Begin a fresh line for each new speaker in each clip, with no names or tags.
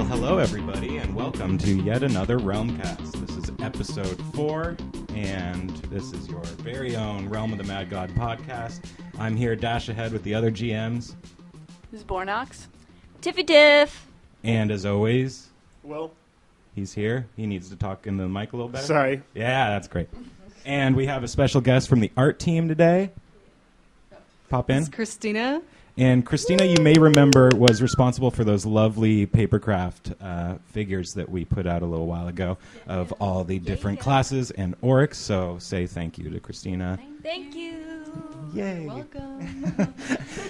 Well, hello everybody, and welcome to yet another Realmcast. This is episode 4, and this is your very own Realm of the Mad God podcast. I'm here dash ahead with the other GMs.
This is Bornox.
Tiffy Tiff.
And as always,
Well,
he's here. He needs to talk in the mic a little better.
sorry.
Yeah, that's great. And we have a special guest from the art team today. Pop in.
This is Christina.
And Christina, you may remember, was responsible for those lovely papercraft figures that we put out a little while ago of all the different classes and orcs. So say thank you to Christina.
Thank you.
Yay.
Welcome.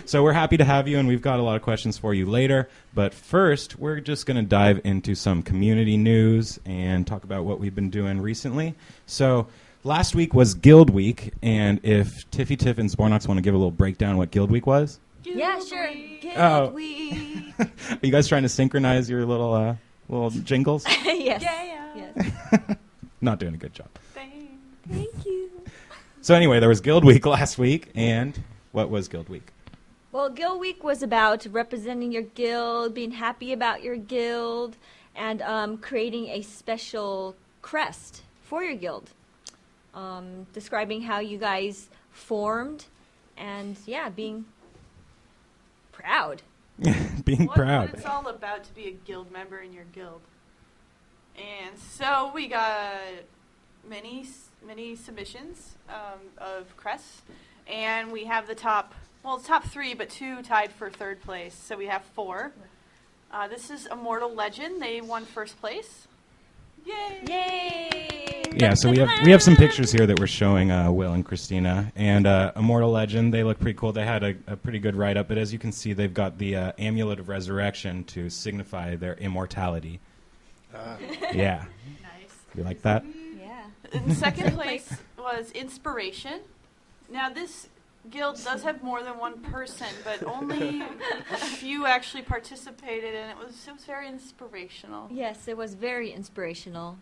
So we're happy to have you, and we've got a lot of questions for you later. But first, we're just going to dive into some community news and talk about what we've been doing recently. So last week was Guild Week, and if Tiffy Tiff and Spornox want to give a little breakdown of what Guild Week was.
Yeah, sure.
Oh.
Guild Week.
Are you guys trying to synchronize your little jingles?
Yes.
Yeah.
Yes.
Not doing a good job.
Thank you.
So anyway, there was Guild Week last week, and what was Guild Week?
Well, Guild Week was about representing your guild, being happy about your guild, and creating a special crest for your guild. Describing how you guys formed, and yeah, being proud.
Being proud.
What it's all about to be a guild member in your guild. And so we got many submissions of crests, and we have the top 3, but 2 tied for 3rd place. So we have 4. This is Immortal Legend. They won 1st place. Yay!
Yay!
Yeah, so we have some pictures here that we're showing Will and Christina. And Immortal Legend, they look pretty cool. They had a pretty good write-up, but as you can see, they've got the Amulet of Resurrection to signify their immortality. Yeah.
Nice.
You like that?
Yeah.
In 2nd place was Inspiration. Now this guild does have more than one person, but only a few actually participated, and it was very inspirational.
Yes, it was very inspirational.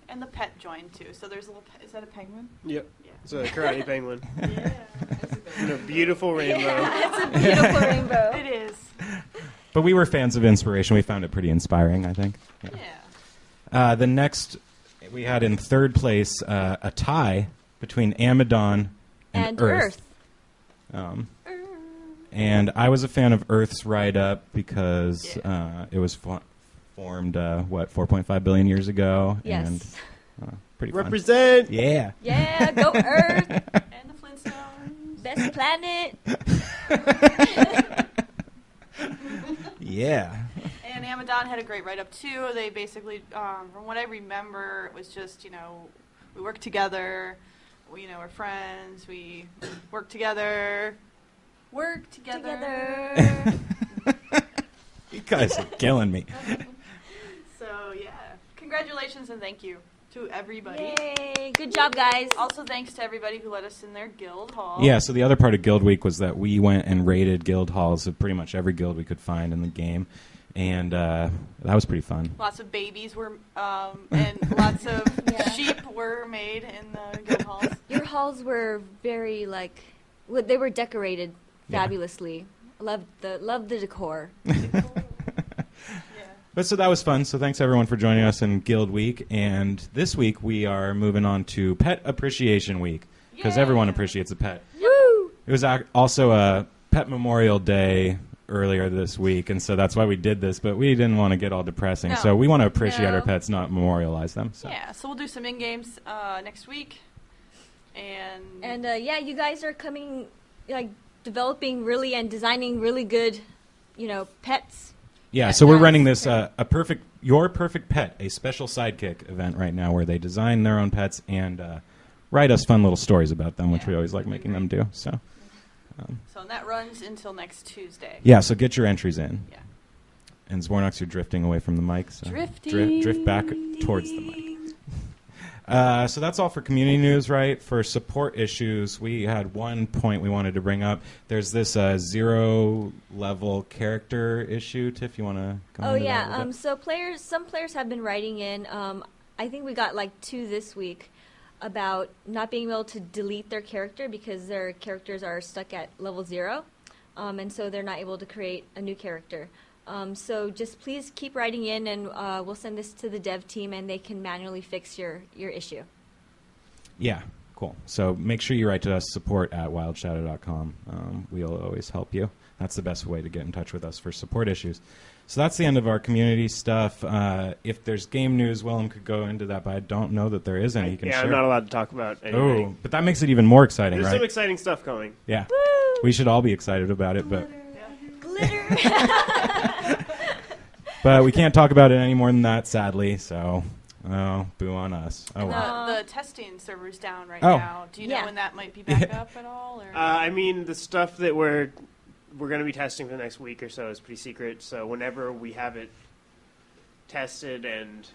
And the pet joined too. So there's a little. Is that a penguin?
Yep.
Yeah.
It's a karate penguin.
Yeah.
And a beautiful rainbow.
It's a beautiful rainbow.
It is.
But we were fans of Inspiration. We found it pretty inspiring, I think.
Yeah.
The next, we had in 3rd place a tie between Amadon and Earth. And I was a fan of Earth's write-up because it was formed, 4.5 billion years ago?
Yes.
And pretty fun.
Represent!
Yeah.
Yeah, go Earth.
And the Flintstones.
Best planet.
Yeah.
And Amadon had a great write-up too. They basically, from what I remember, it was just, we worked together. We're friends. We work together. Work together.
You guys are killing me.
So, yeah. Congratulations and thank you to everybody.
Yay. Good job, guys.
Also, thanks to everybody who let us in their guild hall.
Yeah, so the other part of Guild Week was that we went and raided guild halls of pretty much every guild we could find in the game. And that was pretty fun.
Lots of babies were, and lots of sheep were made in the guild halls.
Your halls were very, they were decorated fabulously. Loved the decor.
But so that was fun. So thanks everyone for joining us in Guild Week. And this week we are moving on to Pet Appreciation Week because everyone appreciates a pet.
Woo!
It was also a Pet Memorial Day earlier this week, and so that's why we did this. But we didn't want to get all depressing,
No.
so we want to appreciate
No.
our pets, not memorialize them. So.
Yeah, so we'll do some in-games next week. And
You guys are coming, developing really and designing really good, pets.
Yeah, so we're
Nice.
running this Your Perfect Pet, a special sidekick event right now where they design their own pets and write us fun little stories about them, which we always like making them do. So
that runs until next Tuesday.
yeah, so get your entries in.
Yeah.
And Zbornox, you're drifting away from the mic. So
Drifting.
drift back towards the mic. So that's all for community news, right? For support issues, we had one point we wanted to bring up. There's this 0-level character issue. Tiff, you want to go into that a little bit?
So some players have been writing in. I think we got 2 this week about not being able to delete their character because their characters are stuck at level 0, and so they're not able to create a new character. So just please keep writing in, and we'll send this to the dev team, and they can manually fix your issue.
Yeah, cool. So make sure you write to us, support@wildshadow.com. We'll always help you. That's the best way to get in touch with us for support issues. So that's the end of our community stuff. If there's game news, Willem could go into that, but I don't know that there is any. He can
Yeah,
share.
I'm not allowed to talk about anything.
Oh, but that makes it even more exciting,
There's
right?
some exciting stuff coming.
Yeah.
Woo!
We should all be excited about it, but
Glitter.
we can't talk about it any more than that, sadly. So, boo on us. Oh,
And
well.
the testing server's down right
Oh.
now. Do you know
Yeah.
when that might be back up at all? Or?
I mean, the stuff that we're going to be testing for the next week or so is pretty secret. So whenever we have it tested and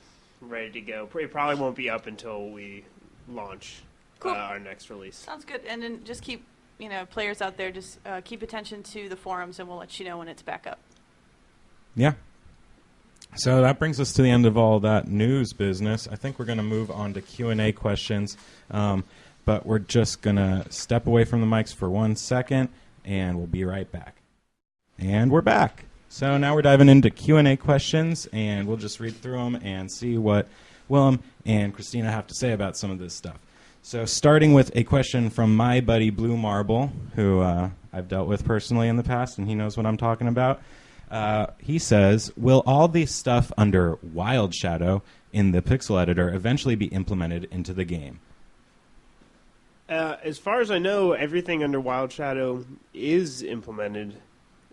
ready to go, it probably won't be up until we launch
Cool.
our next release.
Sounds good. And then just keep, players out there, just keep attention to the forums, and we'll let you know when it's back up.
Yeah. So that brings us to the end of all that news business. I think we're going to move on to Q&A questions, but we're just going to step away from the mics for 1 second, and we'll be right back. And we're back. So now we're diving into Q&A questions, and we'll just read through them and see what Willem and Christina have to say about some of this stuff. So starting with a question from my buddy Blue Marble, who I've dealt with personally in the past, and he knows what I'm talking about. He says, will all the stuff under Wild Shadow in the pixel editor eventually be implemented into the game?
As far as I know, everything under Wild Shadow is implemented.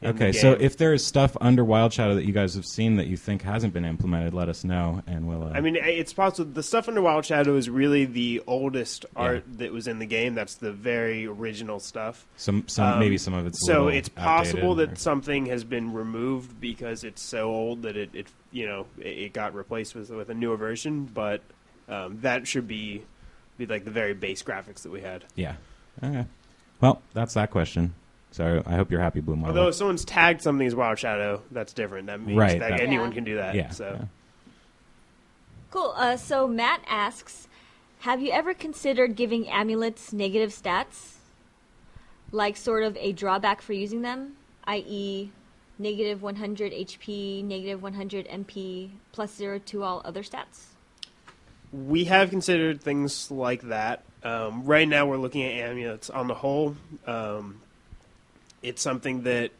In
Okay,
the
so
game.
if there is stuff under Wild Shadow that you guys have seen that you think hasn't been implemented, let us know, and we'll...
I mean, it's possible. The stuff under Wild Shadow is really the oldest art that was in the game. That's the very original stuff.
some maybe some of it's a
So
little
it's possible
outdated,
that something has been removed because it's so old that it got replaced with a newer version. But that should be like the very base graphics that we had.
Yeah. Okay. Well, that's that question. So I hope you're happy, Blue Marble.
Although if someone's tagged something as Wild Shadow, that's different. That means
Right,
that
that-
anyone
Yeah.
can do that.
Yeah.
So.
yeah.
Cool. So Matt asks, have you ever considered giving amulets negative stats? Like sort of a drawback for using them, i.e. negative 100 HP, negative 100 MP, plus 0 to all other stats?
We have considered things like that. Right now, we're looking at amulets on the whole. It's something that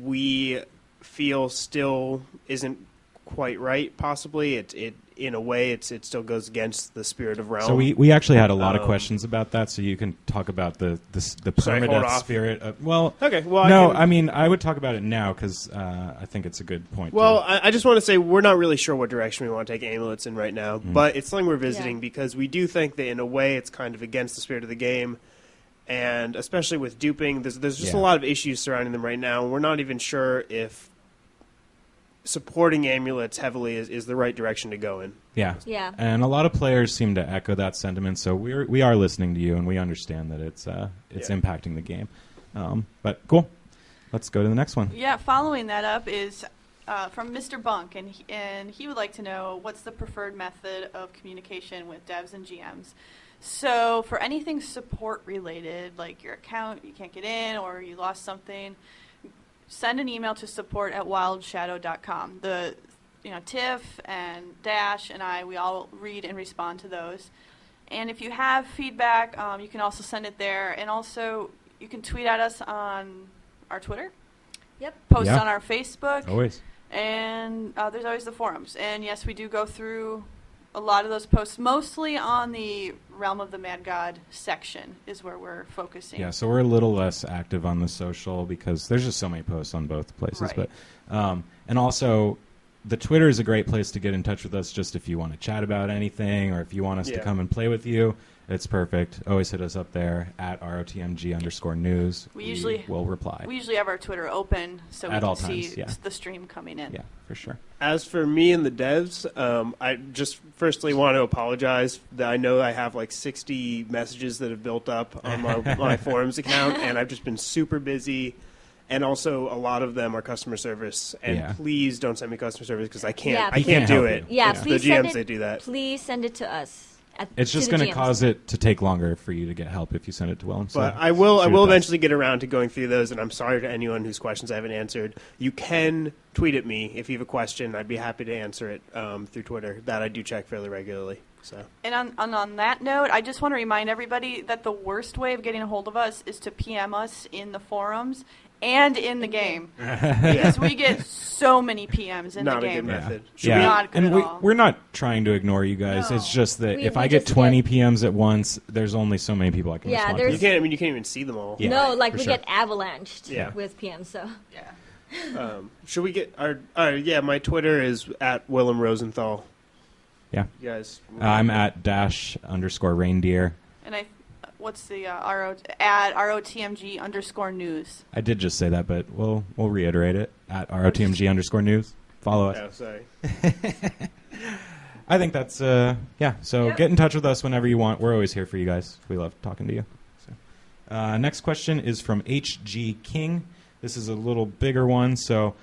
we feel still isn't quite right. Possibly, it in a way, it still goes against the spirit of Realm.
So we actually had a lot of questions about that. So you can talk about the
Sorry, hold
permadeath
off.
spirit. Well,
Okay, well,
no,
I
I mean I would talk about it now because I think it's a good point.
Well,
to,
I just want to say we're not really sure what direction we want to take amulets in right now, but it's something we're visiting
Yeah.
because we do think that in a way it's kind of against the spirit of the game, and especially with duping, there's just a
Yeah.
lot of issues surrounding them right now. We're not even sure if supporting amulets heavily is the right direction to go in.
yeah,
Yeah.
and a lot of players seem to echo that sentiment. So we are listening to you, and we understand that it's
Yeah.
impacting the game. But cool. Let's go to the next one.
Yeah, following that up is from Mr. Bunk, and he would like to know what's the preferred method of communication with devs and GMs. So for anything support related, like your account, you can't get in or you lost something, send an email to support@wildshadow.com. Tiff and Dash and we all read and respond to those. And if you have feedback, you can also send it there. And also, you can tweet at us on our Twitter.
Yep.
Post
Yeah.
on our Facebook.
Always.
And there's always the forums. And yes, we do go through a lot of those posts, mostly on the Realm of the Mad God section is where we're focusing.
Yeah, so we're a little less active on the social because there's just so many posts on both places.
Right.
But and also, the Twitter is a great place to get in touch with us. Just if you want to chat about anything or if you want us to
Yeah.
come and play with you, it's perfect. Always hit us up there at ROTMG_news.
We usually-
will reply.
We usually have our Twitter open so we
At
can
all
see
times, yeah.
the stream coming in.
Yeah, for sure.
As for me and the devs, I just firstly want to apologize that I know I have like 60 messages that have built up on my forums account, and I've just been super busy. And also, a lot of them are customer service. And
Yeah.
please don't send me customer service because I can't.
Yeah,
I
please
can't do
help
it.
you.
Yeah,
It's
please
the GMs
send it.
that do that.
Please send it to us,
It's just
going to
cause it to take longer for you to get help if you send it to Willem. So
But I will
shoot it best.
eventually get around to going through those, and I'm sorry to anyone whose questions I haven't answered. You can tweet at me if you have a question. I'd be happy to answer it through Twitter. That I do check fairly regularly. So
And on that note, I just want to remind everybody that the worst way of getting a hold of us is to PM us in the forums and in the game. Because we get so many PMs in
not
the
a good
game.
method.
Yeah,
Not good
and
at all.
we're not trying to ignore you guys.
No.
It's just that if
We
I get
just
20
get-
PMs at once, there's only so many people I can
Yeah,
respond
there's-
You
to.
can't. I mean, you can't even see them all.
Yeah,
No, like
for
we
sure.
get avalanched
Yeah.
with PM. So
Yeah.
Should we get our? Yeah, my Twitter is at Willem Rosenthal.
Yeah.
You guys.
I'm at _reindeer.
And what's the ROTMG_news.
I did just say that, but we'll reiterate it at ROTMG_news. Follow us.
Oh, sorry.
I think that's yeah. So
Yep.
get in touch with us whenever you want. We're always here for you guys. We love talking to you. So, next question is from HG King. This is a little bigger one, so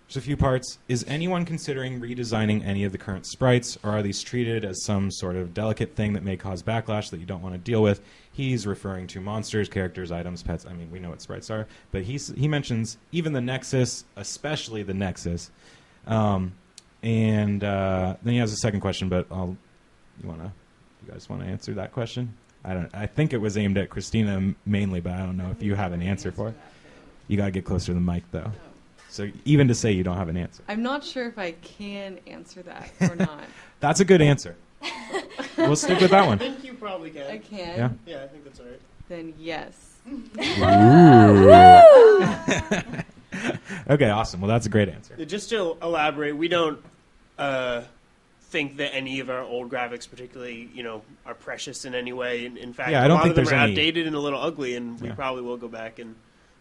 there's a few parts. Is anyone considering redesigning any of the current sprites, or are these treated as some sort of delicate thing that may cause backlash that you don't want to deal with? He's referring to monsters, characters, items, pets. I mean, we know what sprites are, but he mentions even the Nexus, especially the Nexus. And then he has a second question, but you guys want to answer that question? I think it was aimed at Christina mainly, but I don't know if you have an answer for it. You got to get closer to the mic, though. So even to say you don't have an answer.
I'm not sure if I can answer that or not.
That's a good answer. We'll stick with that
I
one.
think you probably can.
I can.
Yeah.
Yeah, I think that's all right.
Then yes.
Okay, awesome. Well, that's a great answer.
Just to elaborate, we don't think that any of our old graphics, particularly, are precious in any way. In fact,
Yeah, I
a
don't
lot
think
of them
there's
are
any-
outdated and a little ugly, and we
Yeah.
probably will go back and,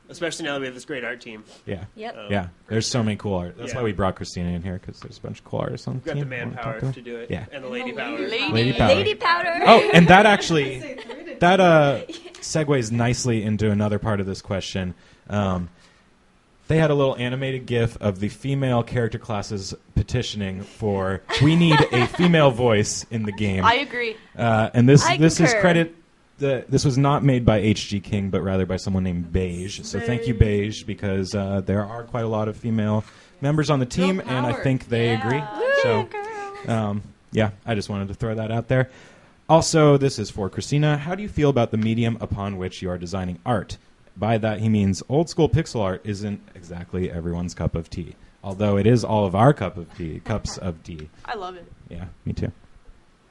especially now that we have this great art team.
Yeah.
yep.
Yeah, there's so many cool art. That's
Yeah.
why we brought Christina in here, because there's a bunch of cool artists on the
We've got
team.
the
Wanna talk
manpower
them?
to do it,
Yeah.
and the lady power.
Lady power.
Lady powder.
Oh, and that actually segues nicely into another part of this question. They had a little animated GIF of the female character classes petitioning for we need a female voice in the game.
I agree.
And this
I
is
concur.
credit. This was not made by HG King, but rather by someone named Beige. So thank you, Beige, because there are quite a lot of female members on the team,
Girl
and I
power.
think they
Yeah.
agree. So yeah, I just wanted to throw that out there. Also, this is for Christina. How do you feel about the medium upon which you are designing art? By that, he means old school pixel art isn't exactly everyone's cup of tea, although it is all of our cups of tea.
I love it.
Yeah, me too.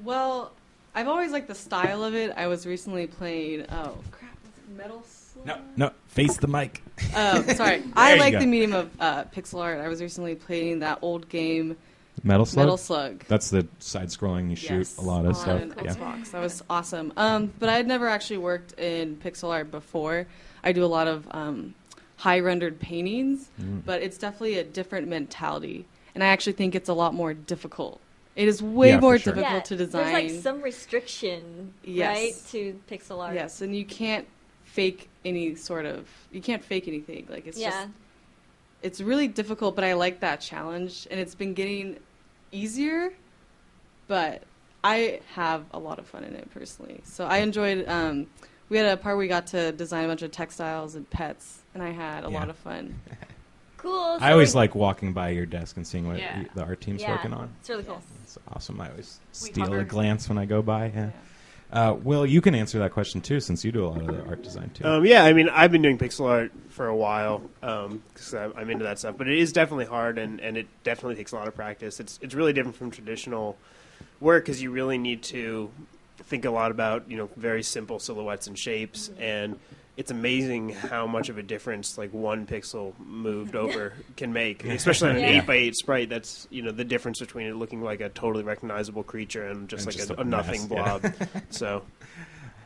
Well, I've always liked the style of it. I was recently playing. Oh crap! Was it Metal Slug?
No, face the mic.
Oh, sorry. I
you
like
go.
the medium of pixel art. I was recently playing that old game,
Metal Slug?
Metal Slug.
That's the side-scrolling you shoot
Yes,
a lot of
on
stuff. Yeah.
Xbox. That was awesome. But I had never actually worked in pixel art before. I do a lot of high rendered paintings, but it's definitely a different mentality, and I actually think it's a lot more difficult. It is way
Yeah, for
more
sure.
difficult to design.
There's like some restriction,
Yes.
right, to pixel art.
Yes, and you can't fake anything. Like it's
Yeah.
just it's really difficult, but I like that challenge, and it's been getting easier, but I have a lot of fun in it personally. So I enjoyed we had a part where we got to design a bunch of textiles and pets, and I had a
Yeah.
lot of fun.
Cool.
I always like walking by your desk and seeing what
Yeah.
the art team's
Yeah.
working on.
It's really cool.
It's awesome. I always
We
steal a
hover.
glance when I go by. Yeah. Will, you can answer that question too, since you do a lot of the art design too.
Yeah, I mean, I've been doing pixel art for a while because I'm into that stuff, but it is definitely hard, and it definitely takes a lot of practice. It's really different from traditional work because you really need to think a lot about very simple silhouettes and shapes, and it's amazing how much of a difference like one pixel moved over can make, especially on an
Yeah.
8x8 sprite. That's the difference between it looking like a totally recognizable creature and just
And
like
just
a
a
nothing
mess, yeah.
blob. So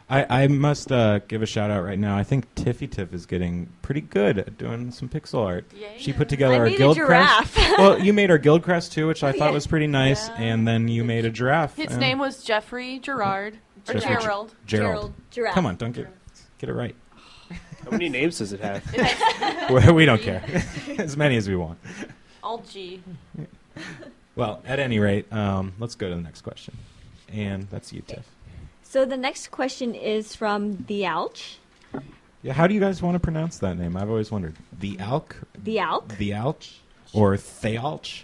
I must give a shout out right now. I think Tiffy Tiff is getting pretty good at doing some pixel art.
Yay.
She put together
I
our
made a
guild
giraffe.
crest. Well, you made our guild crest too, which I thought
Yeah.
was pretty nice,
Yeah.
and then you made a giraffe.
His
and-
name was Jeffrey Gerard. Or
Jeffrey
Gerald.
Gerald.
Giraffe.
Come on, don't get it right.
how many names does it have?
We don't care. As many as we want.
All G.
Well, at any rate, let's go to the next question. And that's you, Tiff.
So the next question is from the Alch.
Yeah, how do you guys want to pronounce that name? I've always wondered. The Alk?
The Alch.
The Alch? Or Thealch?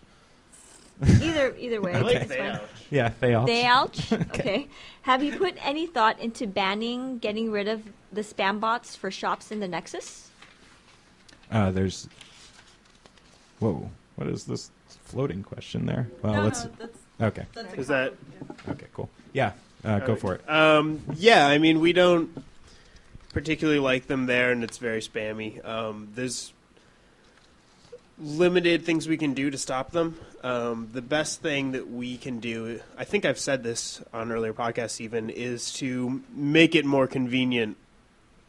Either way.
I like
it's fine.
Yeah, Thealch.
The Alch. Okay. Have you put any thought into getting rid of the spam bots for shops in the Nexus?
There's... Whoa. What is this floating question there? Well,
No,
let's...
no, that's
Okay.
that's a
Is that-
compliment,
Okay, cool. Yeah, go for it.
Yeah, I mean, we don't particularly like them there, and it's very spammy. There's limited things we can do to stop them. The best thing that we can do, I think I've said this on earlier podcasts even, is to make it more convenient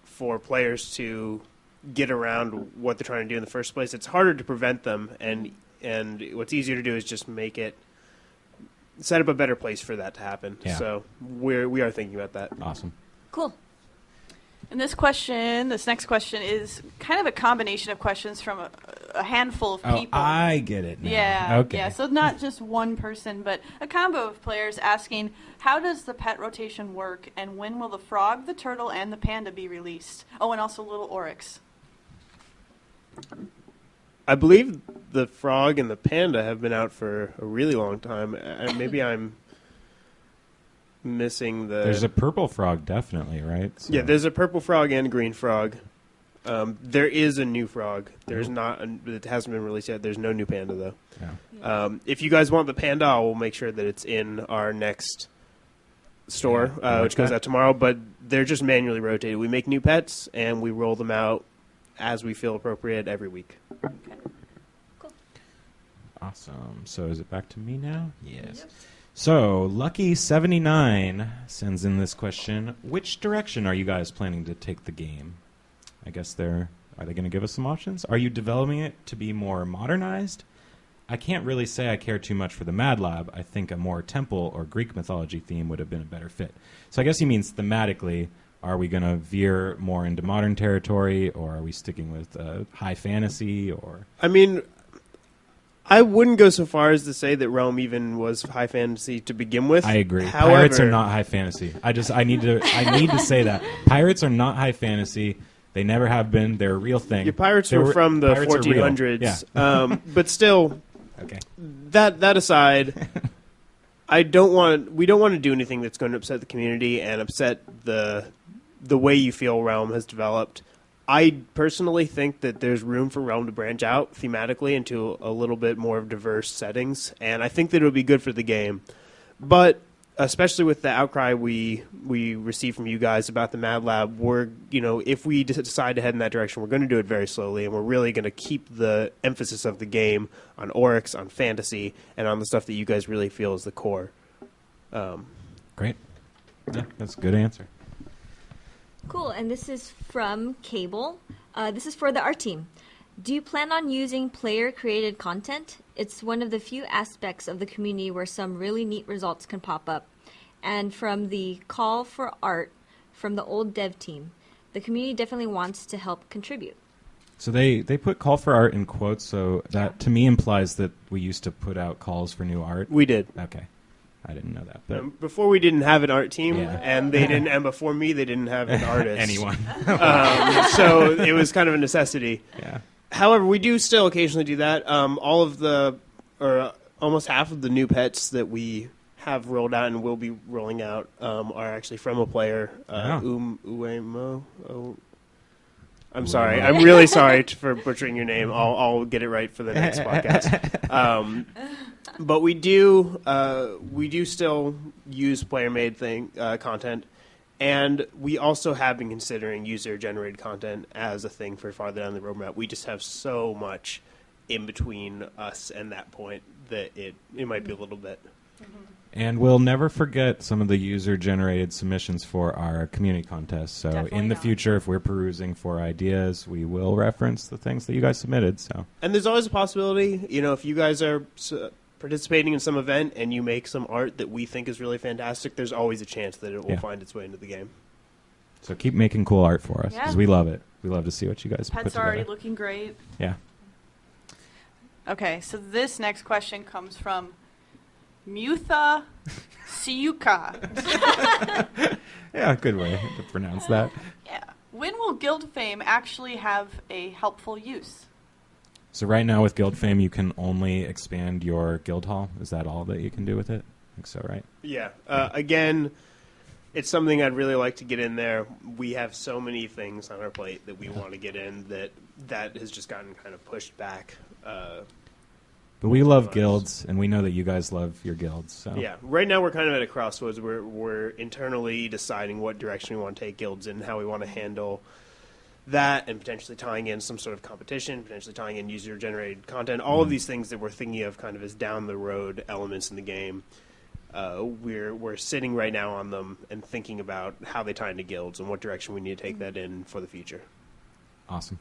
for players to get around what they're trying to do in the first place. It's harder to prevent them, and what's easier to do is just set up a better place for that to happen.
Yeah.
So we are thinking about that.
Awesome.
Cool.
And this next question is kind of a combination of questions from a handful of
Oh,
people.
I get it now.
Yeah.
Okay.
Yeah. So not just one person, but a combo of players asking, how does the pet rotation work, and when will the frog, the turtle, and the panda be released? Oh, and also little oryx.
I believe the frog and the panda have been out for a really long time. Maybe I'm missing the...
There's a purple frog, definitely, right? So-
Yeah, there's a purple frog and a green frog. There is a new frog. There's not. It hasn't been released yet. There's no new panda, though.
Yeah.
If you guys want the panda, I will make sure that it's in our next store,
Yeah, I like
which goes
that.
out tomorrow. But they're just manually rotated. We make new pets, and we roll them out as we feel appropriate every week.
Awesome. So is it back to me now? Yes. So Lucky79 sends in this question: which direction are you guys planning to take the game? I guess are they going to give us some options? Are you developing it to be more modernized? I can't really say I care too much for the Mad Lab. I think a more temple or Greek mythology theme would have been a better fit. So I guess he means thematically, are we going to veer more into modern territory, or are we sticking with high fantasy? Or
I mean, I wouldn't go so far as to say that Realm even was high fantasy to begin with.
I agree.
However,
Pirates are not high fantasy. I need to say that pirates are not high fantasy. They never have been. They're a real thing.
Your pirates
They
were from the
pirates are real.
1400s.
Yeah.
But still,
Okay.
that aside, we don't want to do anything that's going to upset the community and upset the way you feel Realm has developed. I personally think that there's room for Realm to branch out thematically into a little bit more of diverse settings, and I think that it would be good for the game. But especially with the outcry we receive from you guys about the Mad Lab, if we decide to head in that direction, we're going to do it very slowly, and we're really going to keep the emphasis of the game on Oryx, on fantasy, and on the stuff that you guys really feel is the core.
Great. Yeah, that's a good answer.
Cool. And this is from Cable. This is for the art team. Do you plan on using player-created content? It's one of the few aspects of the community where some really neat results can pop up. And from the call for art from the old dev team, the community definitely wants to help contribute.
So they put call for art in quotes, so that to me implies that we used to put out calls for new art.
We did.
Okay. I didn't know that. But
Before we didn't have an art team,
Yeah.
and before me they didn't have an artist.
anyone.
So it was kind of a necessity.
Yeah.
However, we do still occasionally do that. All of almost half of the new pets that we have rolled out and will be rolling out are actually from a player,
Wow.
Uemo. Oh, I'm sorry. I'm really sorry for butchering your name. I'll get it right for the next podcast. But we do still use player-made content. And we also have been considering user-generated content as a thing for farther down the roadmap. We just have so much in between us and that point that it might be a little bit.
And we'll never forget some of the user-generated submissions for our community contest. So
Definitely
in the
not.
future, if we're perusing for ideas, we will reference the things that you guys submitted. So
And there's always a possibility, if you guys are participating in some event and you make some art that we think is really fantastic, there's always a chance that it will
Yeah.
find its way into the game.
So keep making cool art for us because
Yeah.
we love it. We love to see what you guys put
Pets
together.
are already looking great.
Yeah.
Okay, so this next question comes from Mutha Siuka.
Yeah, good way to pronounce that.
Yeah. When will Guild Fame actually have a helpful use?
So right now with Guild Fame, you can only expand your guild hall. Is that all that you can do with it? I think so, right?
Yeah. Again, it's something I'd really like to get in there. We have so many things on our plate that we want to get in that has just gotten kind of pushed back.
But we love guilds, and we know that you guys love your guilds. So
Yeah. Right now we're kind of at a crossroads. We're internally deciding what direction we want to take guilds in, how we want to handle that, and potentially tying in some sort of competition, potentially tying in user-generated content. All of these things that we're thinking of kind of as down-the-road elements in the game. We're sitting right now on them and thinking about how they tie into guilds and what direction we need to take that in for the future.
Awesome.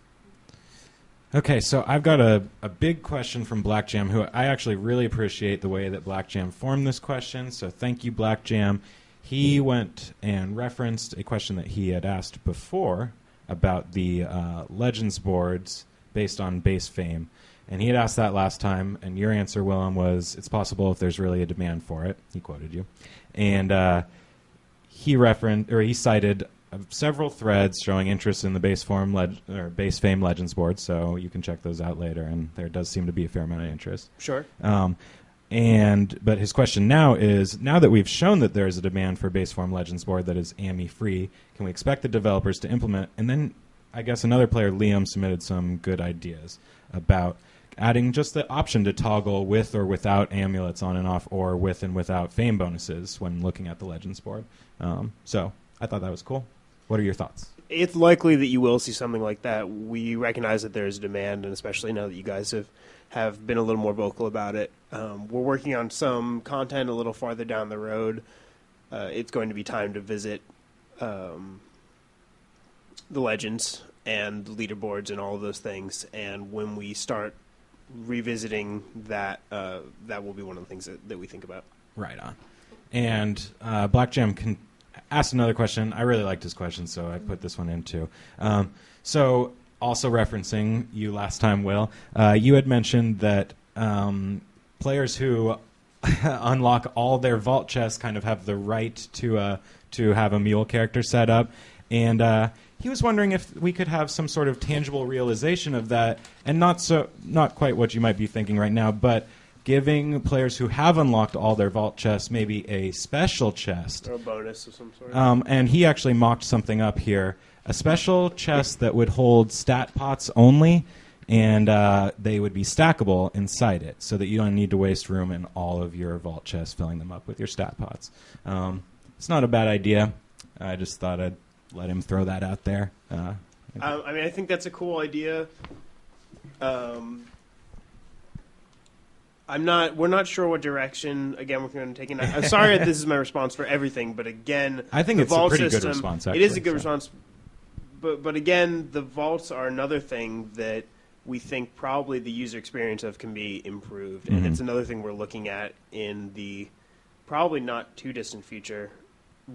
Okay, so I've got a big question from Black Jam, who I actually really appreciate the way that Black Jam formed this question. So thank you, Black Jam. He went and referenced a question that he had asked before about the Legends boards based on base fame. And he had asked that last time, and your answer, Willem, was it's possible if there's really a demand for it. He quoted you. And he cited several threads showing interest in the base fame Legends board, so you can check those out later, and there does seem to be a fair amount of interest.
Sure.
But his question now is, now that we've shown that there is a demand for a base form Legends board that is AMI free, can we expect the developers to implement? And then I guess another player, Liam, submitted some good ideas about adding just the option to toggle with or without amulets on and off, or with and without fame bonuses when looking at the Legends board. So I thought that was cool. What are your thoughts?
It's likely that you will see something like that. We recognize that there is demand, and especially now that you guys have been a little more vocal about it. We're working on some content a little farther down the road. It's going to be time to visit the Legends and leaderboards and all of those things. And when we start revisiting that, that will be one of the things that we think about.
Right on. And Black Jam asked another question. I really liked his question, so I put this one in too. So also referencing you last time, Will, you had mentioned that players who unlock all their vault chests kind of have the right to have a mule character set up. And he was wondering if we could have some sort of tangible realization of that, and not quite what you might be thinking right now, but giving players who have unlocked all their vault chests maybe a special chest.
Or a bonus of some sort.
And he actually mocked something up here. A special chest that would hold stat pots only, and they would be stackable inside it, so that you don't need to waste room in all of your vault chests filling them up with your stat pots. It's not a bad idea. I just thought I'd let him throw that out there.
I think that's a cool idea. We're not sure what direction, again, we're going to take in. I'm sorry that this is my response for everything, but again,
I think it's a pretty good response, actually.
It is a good response. But again, the vaults are another thing that we think probably the user experience of can be improved. And it's another thing we're looking at in the probably not too distant future,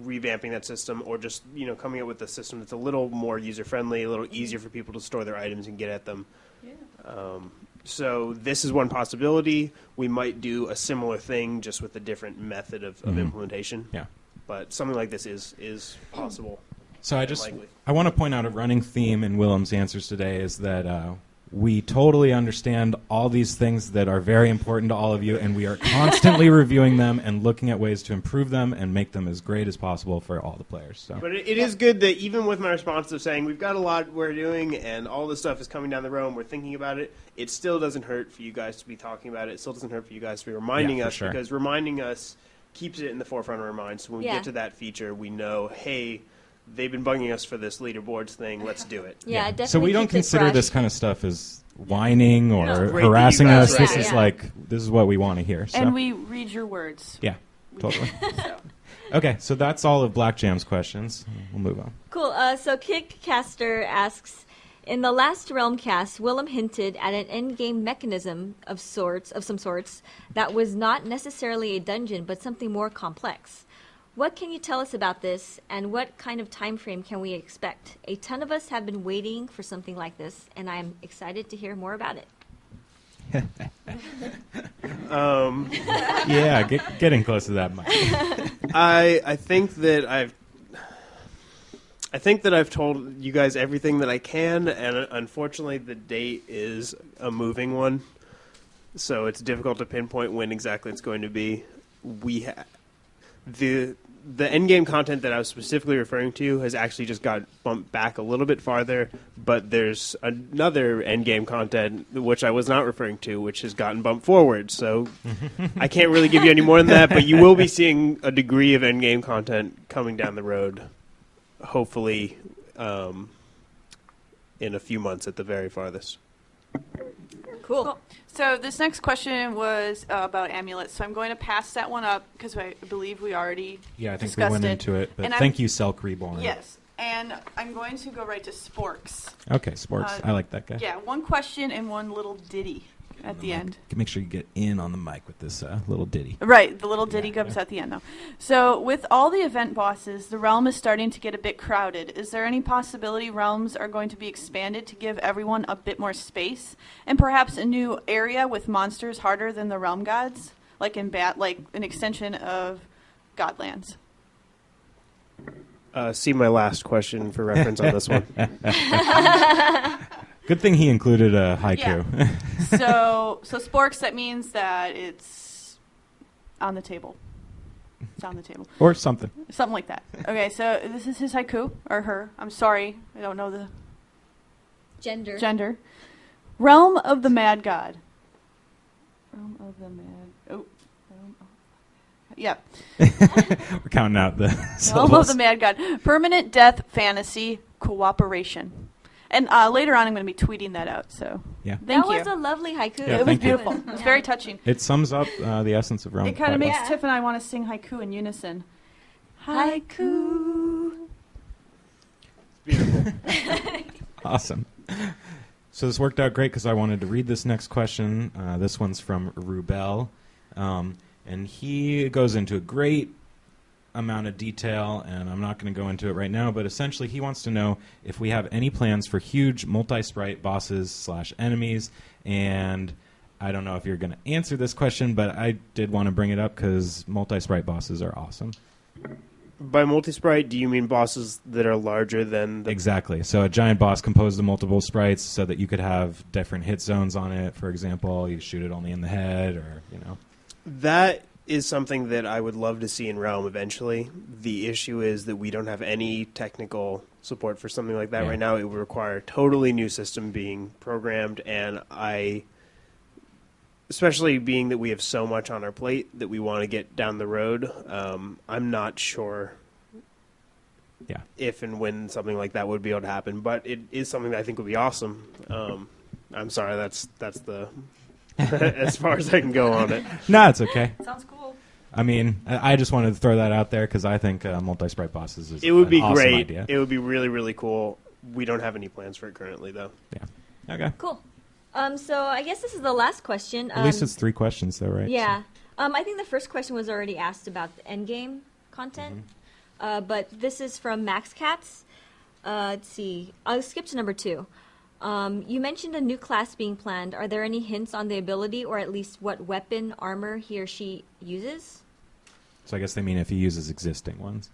revamping that system, or just coming up with a system that's a little more user-friendly, a little easier for people to store their items and get at them. Yeah. So this is one possibility. We might do a similar thing, just with a different method of implementation.
Yeah.
But something like this is possible.
So I want to point out a running theme in Willem's answers today is that we totally understand all these things that are very important to all of you, and we are constantly reviewing them and looking at ways to improve them and make them as great as possible for all the players. So.
But it is good that even with my response of saying we've got a lot we're doing and all this stuff is coming down the road and we're thinking about it, it still doesn't hurt for you guys to be talking about it. It still doesn't hurt for you guys to be reminding us, because reminding us keeps it in the forefront of our minds. So when we get to that feature, we know, hey, they've been bugging us for this leaderboards thing. Let's do it.
Yeah, definitely.
So we don't
keeps it
consider
fresh.
this kind of stuff as whining or
Great
harassing
that you
us.
guys
This is this is what we want to hear. So.
And we read your words.
Yeah, totally.
So.
Okay, so that's all of Black Jam's questions. We'll move on.
Cool. So Kickcaster asks, in the last Realm cast, Willem hinted at an endgame mechanism of some sorts that was not necessarily a dungeon, but something more complex. What can you tell us about this, and what kind of time frame can we expect? A ton of us have been waiting for something like this, and I'm excited to hear more about it.
Yeah, getting close to that mic.
I think that I think that I've told you guys everything that I can, and unfortunately, the date is a moving one, so it's difficult to pinpoint when exactly it's going to be. The endgame content that I was specifically referring to has actually just got bumped back a little bit farther, but there's another endgame content which I was not referring to, which has gotten bumped forward. So I can't really give you any more than that, but you will be seeing a degree of endgame content coming down the road, hopefully in a few months at the very farthest.
Cool.
So this next question was about amulets. So I'm going to pass that one up because I believe we already
Yeah, I think we
discussed
went
it.
into it. But
And
thank you, Selk Reborn.
Yes, and I'm going to go right to sporks.
Okay, sports. I like that guy.
Yeah, one question and one little ditty at the end.
Make sure you get in on the mic with this little ditty.
Right, the little ditty
Yeah,
comes
yeah.
at the end, though. So, with all the event bosses, the realm is starting to get a bit crowded. Is there any possibility realms are going to be expanded to give everyone a bit more space, and perhaps a new area with monsters harder than the realm gods, like like an extension of Godlands?
See my last question for reference on this one.
Good thing he included a haiku.
So sporks, that means that it's on the table. It's on the table.
Or something.
Something like that. Okay, so this is his haiku, or her. I'm sorry, I don't know the
Gender.
gender. Realm of the Mad God. Realm of the Mad... Oh. Realm of... Yeah.
We're counting out the
Realm of
syllables.
the Mad God. Permanent death fantasy cooperation. And later on, I'm going to be tweeting that out, so
Yeah.
thank
that
you.
was a lovely haiku.
Yeah,
It was
thank you.
beautiful. It was very touching.
It sums up the essence of Realm.
It kind of
quite
makes
well.
Yeah.
Tiff and I want to sing haiku in unison.
Haiku.
Beautiful.
Awesome. So this worked out great because I wanted to read this next question. This one's from Rubel. And he goes into a great amount of detail, and I'm not going to go into it right now, but essentially he wants to know if we have any plans for huge multi-sprite bosses / enemies, and I don't know if you're going to answer this question, but I did want to bring it up because multi-sprite bosses are awesome.
By multi-sprite, do you mean bosses that are larger than the...
Exactly. So a giant boss composed of multiple sprites so that you could have different hit zones on it. For example, you shoot it only in the head, or, you know.
That is something that I would love to see in Realm eventually. The issue is that we don't have any technical support for something like that
Yeah.
right now. It would require a totally new system being programmed, and especially being that we have so much on our plate that we want to get down the road, I'm not sure
Yeah.
if and when something like that would be able to happen, but it is something that I think would be awesome. I'm sorry, that's the as far as I can go on it.
No, it's okay.
Sounds cool.
I mean, I just wanted to throw that out there because I think multi-sprite bosses is
It would be
an awesome
great.
idea.
It would be really, really cool. We don't have any plans for it currently, though.
Yeah. Okay.
Cool. So I guess this is the last question.
At least it's 3 questions, though, right?
Yeah. I think the first question was already asked about the endgame content. But this is from Max Cats. Let's see. I'll skip to number 2. You mentioned a new class being planned. Are there any hints on the ability, or at least what weapon, armor he or she uses?
So I guess they mean if he uses existing ones.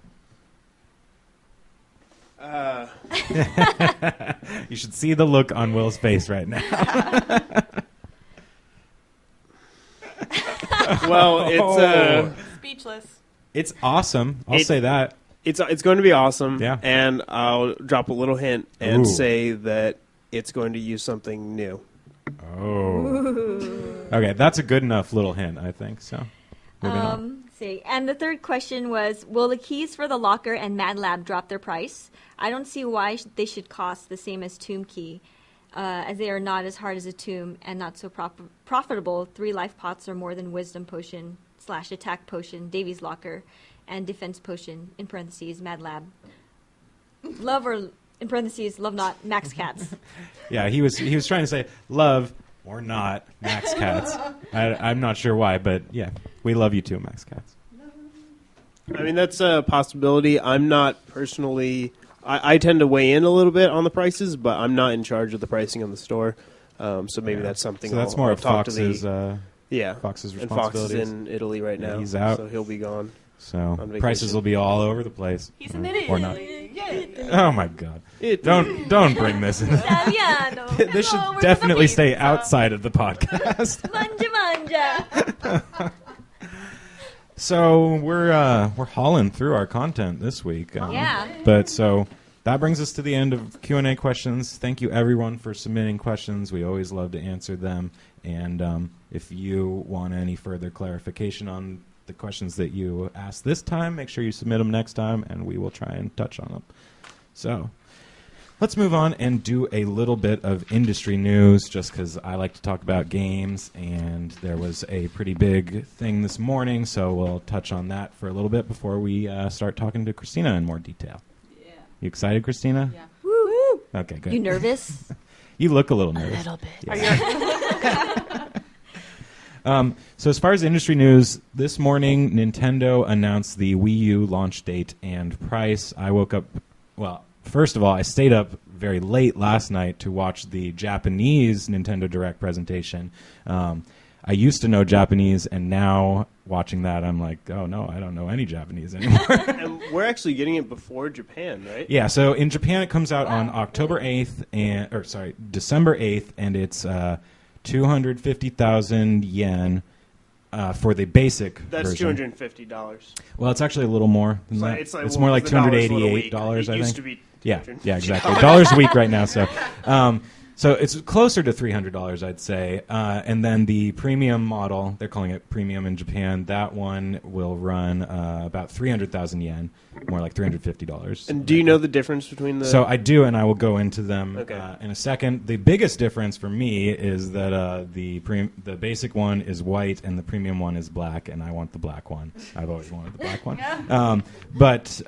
You should see the look on Will's face right now.
Well, it's
Speechless.
It's awesome. I'll say that.
it's going to be awesome.
Yeah.
And I'll drop a little hint and
Ooh.
say that it's going to use something new.
Oh. Okay, that's a good enough little hint, I think. So, moving on.
Let's see. And the third question was, will the keys for the locker and Mad Lab drop their price? I don't see why they should cost the same as Tomb Key, as they are not as hard as a tomb and not so profitable. 3 life pots are more than Wisdom Potion / Attack Potion, Davy's Locker, and Defense Potion, in parentheses, Mad Lab. Love, or in parentheses, love not, Max Cats.
Yeah, he was trying to say love or not Max Cats. I'm not sure why, but yeah, we love you too, Max Cats.
I mean, that's a possibility. I'm not personally... I tend to weigh in a little bit on the prices, but I'm not in charge of the pricing on the store. So maybe that's something
So that's
I'll
more of
talk to
Fox's.
Yeah.
Fox's
And Fox is
responsibilities.
in Italy right
Yeah,
now.
he's out.
So he'll be gone.
So
On
prices
vacation.
will be all over the place.
He's an idiot.
Or not.
Yay.
Oh my God!
It-
Don't bring this in.
Italiano.
This should
Hello, we're
definitely
the
stay
pizza.
outside of the podcast.
Manja.
So we're hauling through our content this week.
Yeah.
But so that brings us to the end of Q&A questions. Thank you everyone for submitting questions. We always love to answer them. And if you want any further clarification on the questions that you asked this time, make sure you submit them next time, and we will try and touch on them. So let's move on and do a little bit of industry news, just because I like to talk about games, and there was a pretty big thing this morning, so we'll touch on that for a little bit before we start talking to Christina in more detail.
Yeah.
You excited, Christina?
Yeah.
Woo.
Okay, good.
You nervous?
You look a little nervous.
bit.
Are you?
So as far as industry news, this morning Nintendo announced the Wii U launch date and price. I woke up, well, first of all, I stayed up very late last night to watch the Japanese Nintendo Direct presentation. I used to know Japanese, and now watching that, I'm like, oh no, I don't know any Japanese anymore.
And we're actually getting it before Japan, right?
Yeah, so in Japan it comes out on October 8th, December 8th, and it's 250,000 yen for the basic
That's
version.
$250.
Well, it's actually a little more than that. It's more like
the dollar's what a week.
$288,
It
I
used
think.
to be
Yeah,
$250.
yeah, exactly. Dollars a week right now, so it's closer to $300, I'd say. And then the premium model, they're calling it premium in Japan. That one will run about 300,000 yen, more like $350.
And do you know the difference between the?
So I do, and I will go into them
Okay.
in a second. The biggest difference for me is that the basic one is white and the premium one is black, and I want the black one. I've always wanted the black one. But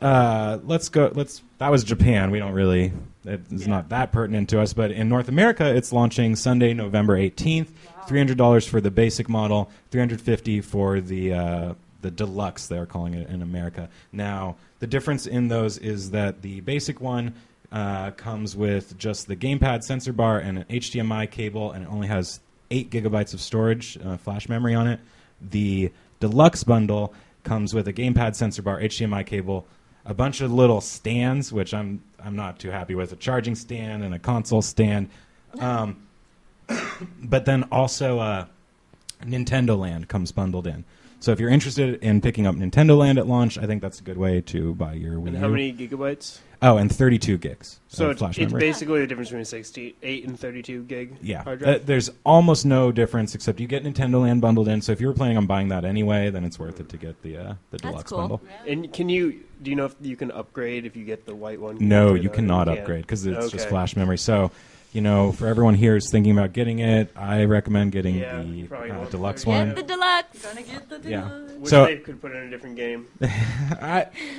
let's go. That was Japan. We don't really. It's not that pertinent to us. But in North America, it's launching Sunday, November 18th. $300 for the basic model, $350 for the deluxe. They're calling it in America. Now, the difference in those is that the basic one comes with just the gamepad sensor bar and an HDMI cable, and it only has 8 gigabytes of storage, flash memory on it. The deluxe bundle comes with a gamepad sensor bar, HDMI cable, a bunch of little stands, which I'm not too happy with, a charging stand and a console stand. But then also Nintendo Land comes bundled in. So if you're interested in picking up Nintendo Land at launch, I think that's a good way to buy your Wii
And
U.
how many gigabytes?
Oh, and 32 gigs
So
of
it's
flash memory.
basically the difference between 68 and 32 gig
Yeah,
hard drive.
there's almost no difference except you get Nintendo Land bundled in. So if you were planning on buying that anyway, then it's worth it to get the deluxe
cool.
bundle.
And do you know if you can upgrade if you get the white one?
No,
Or
you
the-
cannot
can't?
upgrade because it's just
Okay.
flash memory. So, for everyone here who's thinking about getting it, I recommend getting
Yeah,
the
probably won't.
deluxe
Get
one.
Get the deluxe.
Gonna get the
Yeah.
deluxe.
Which
So-
they could put in a different game.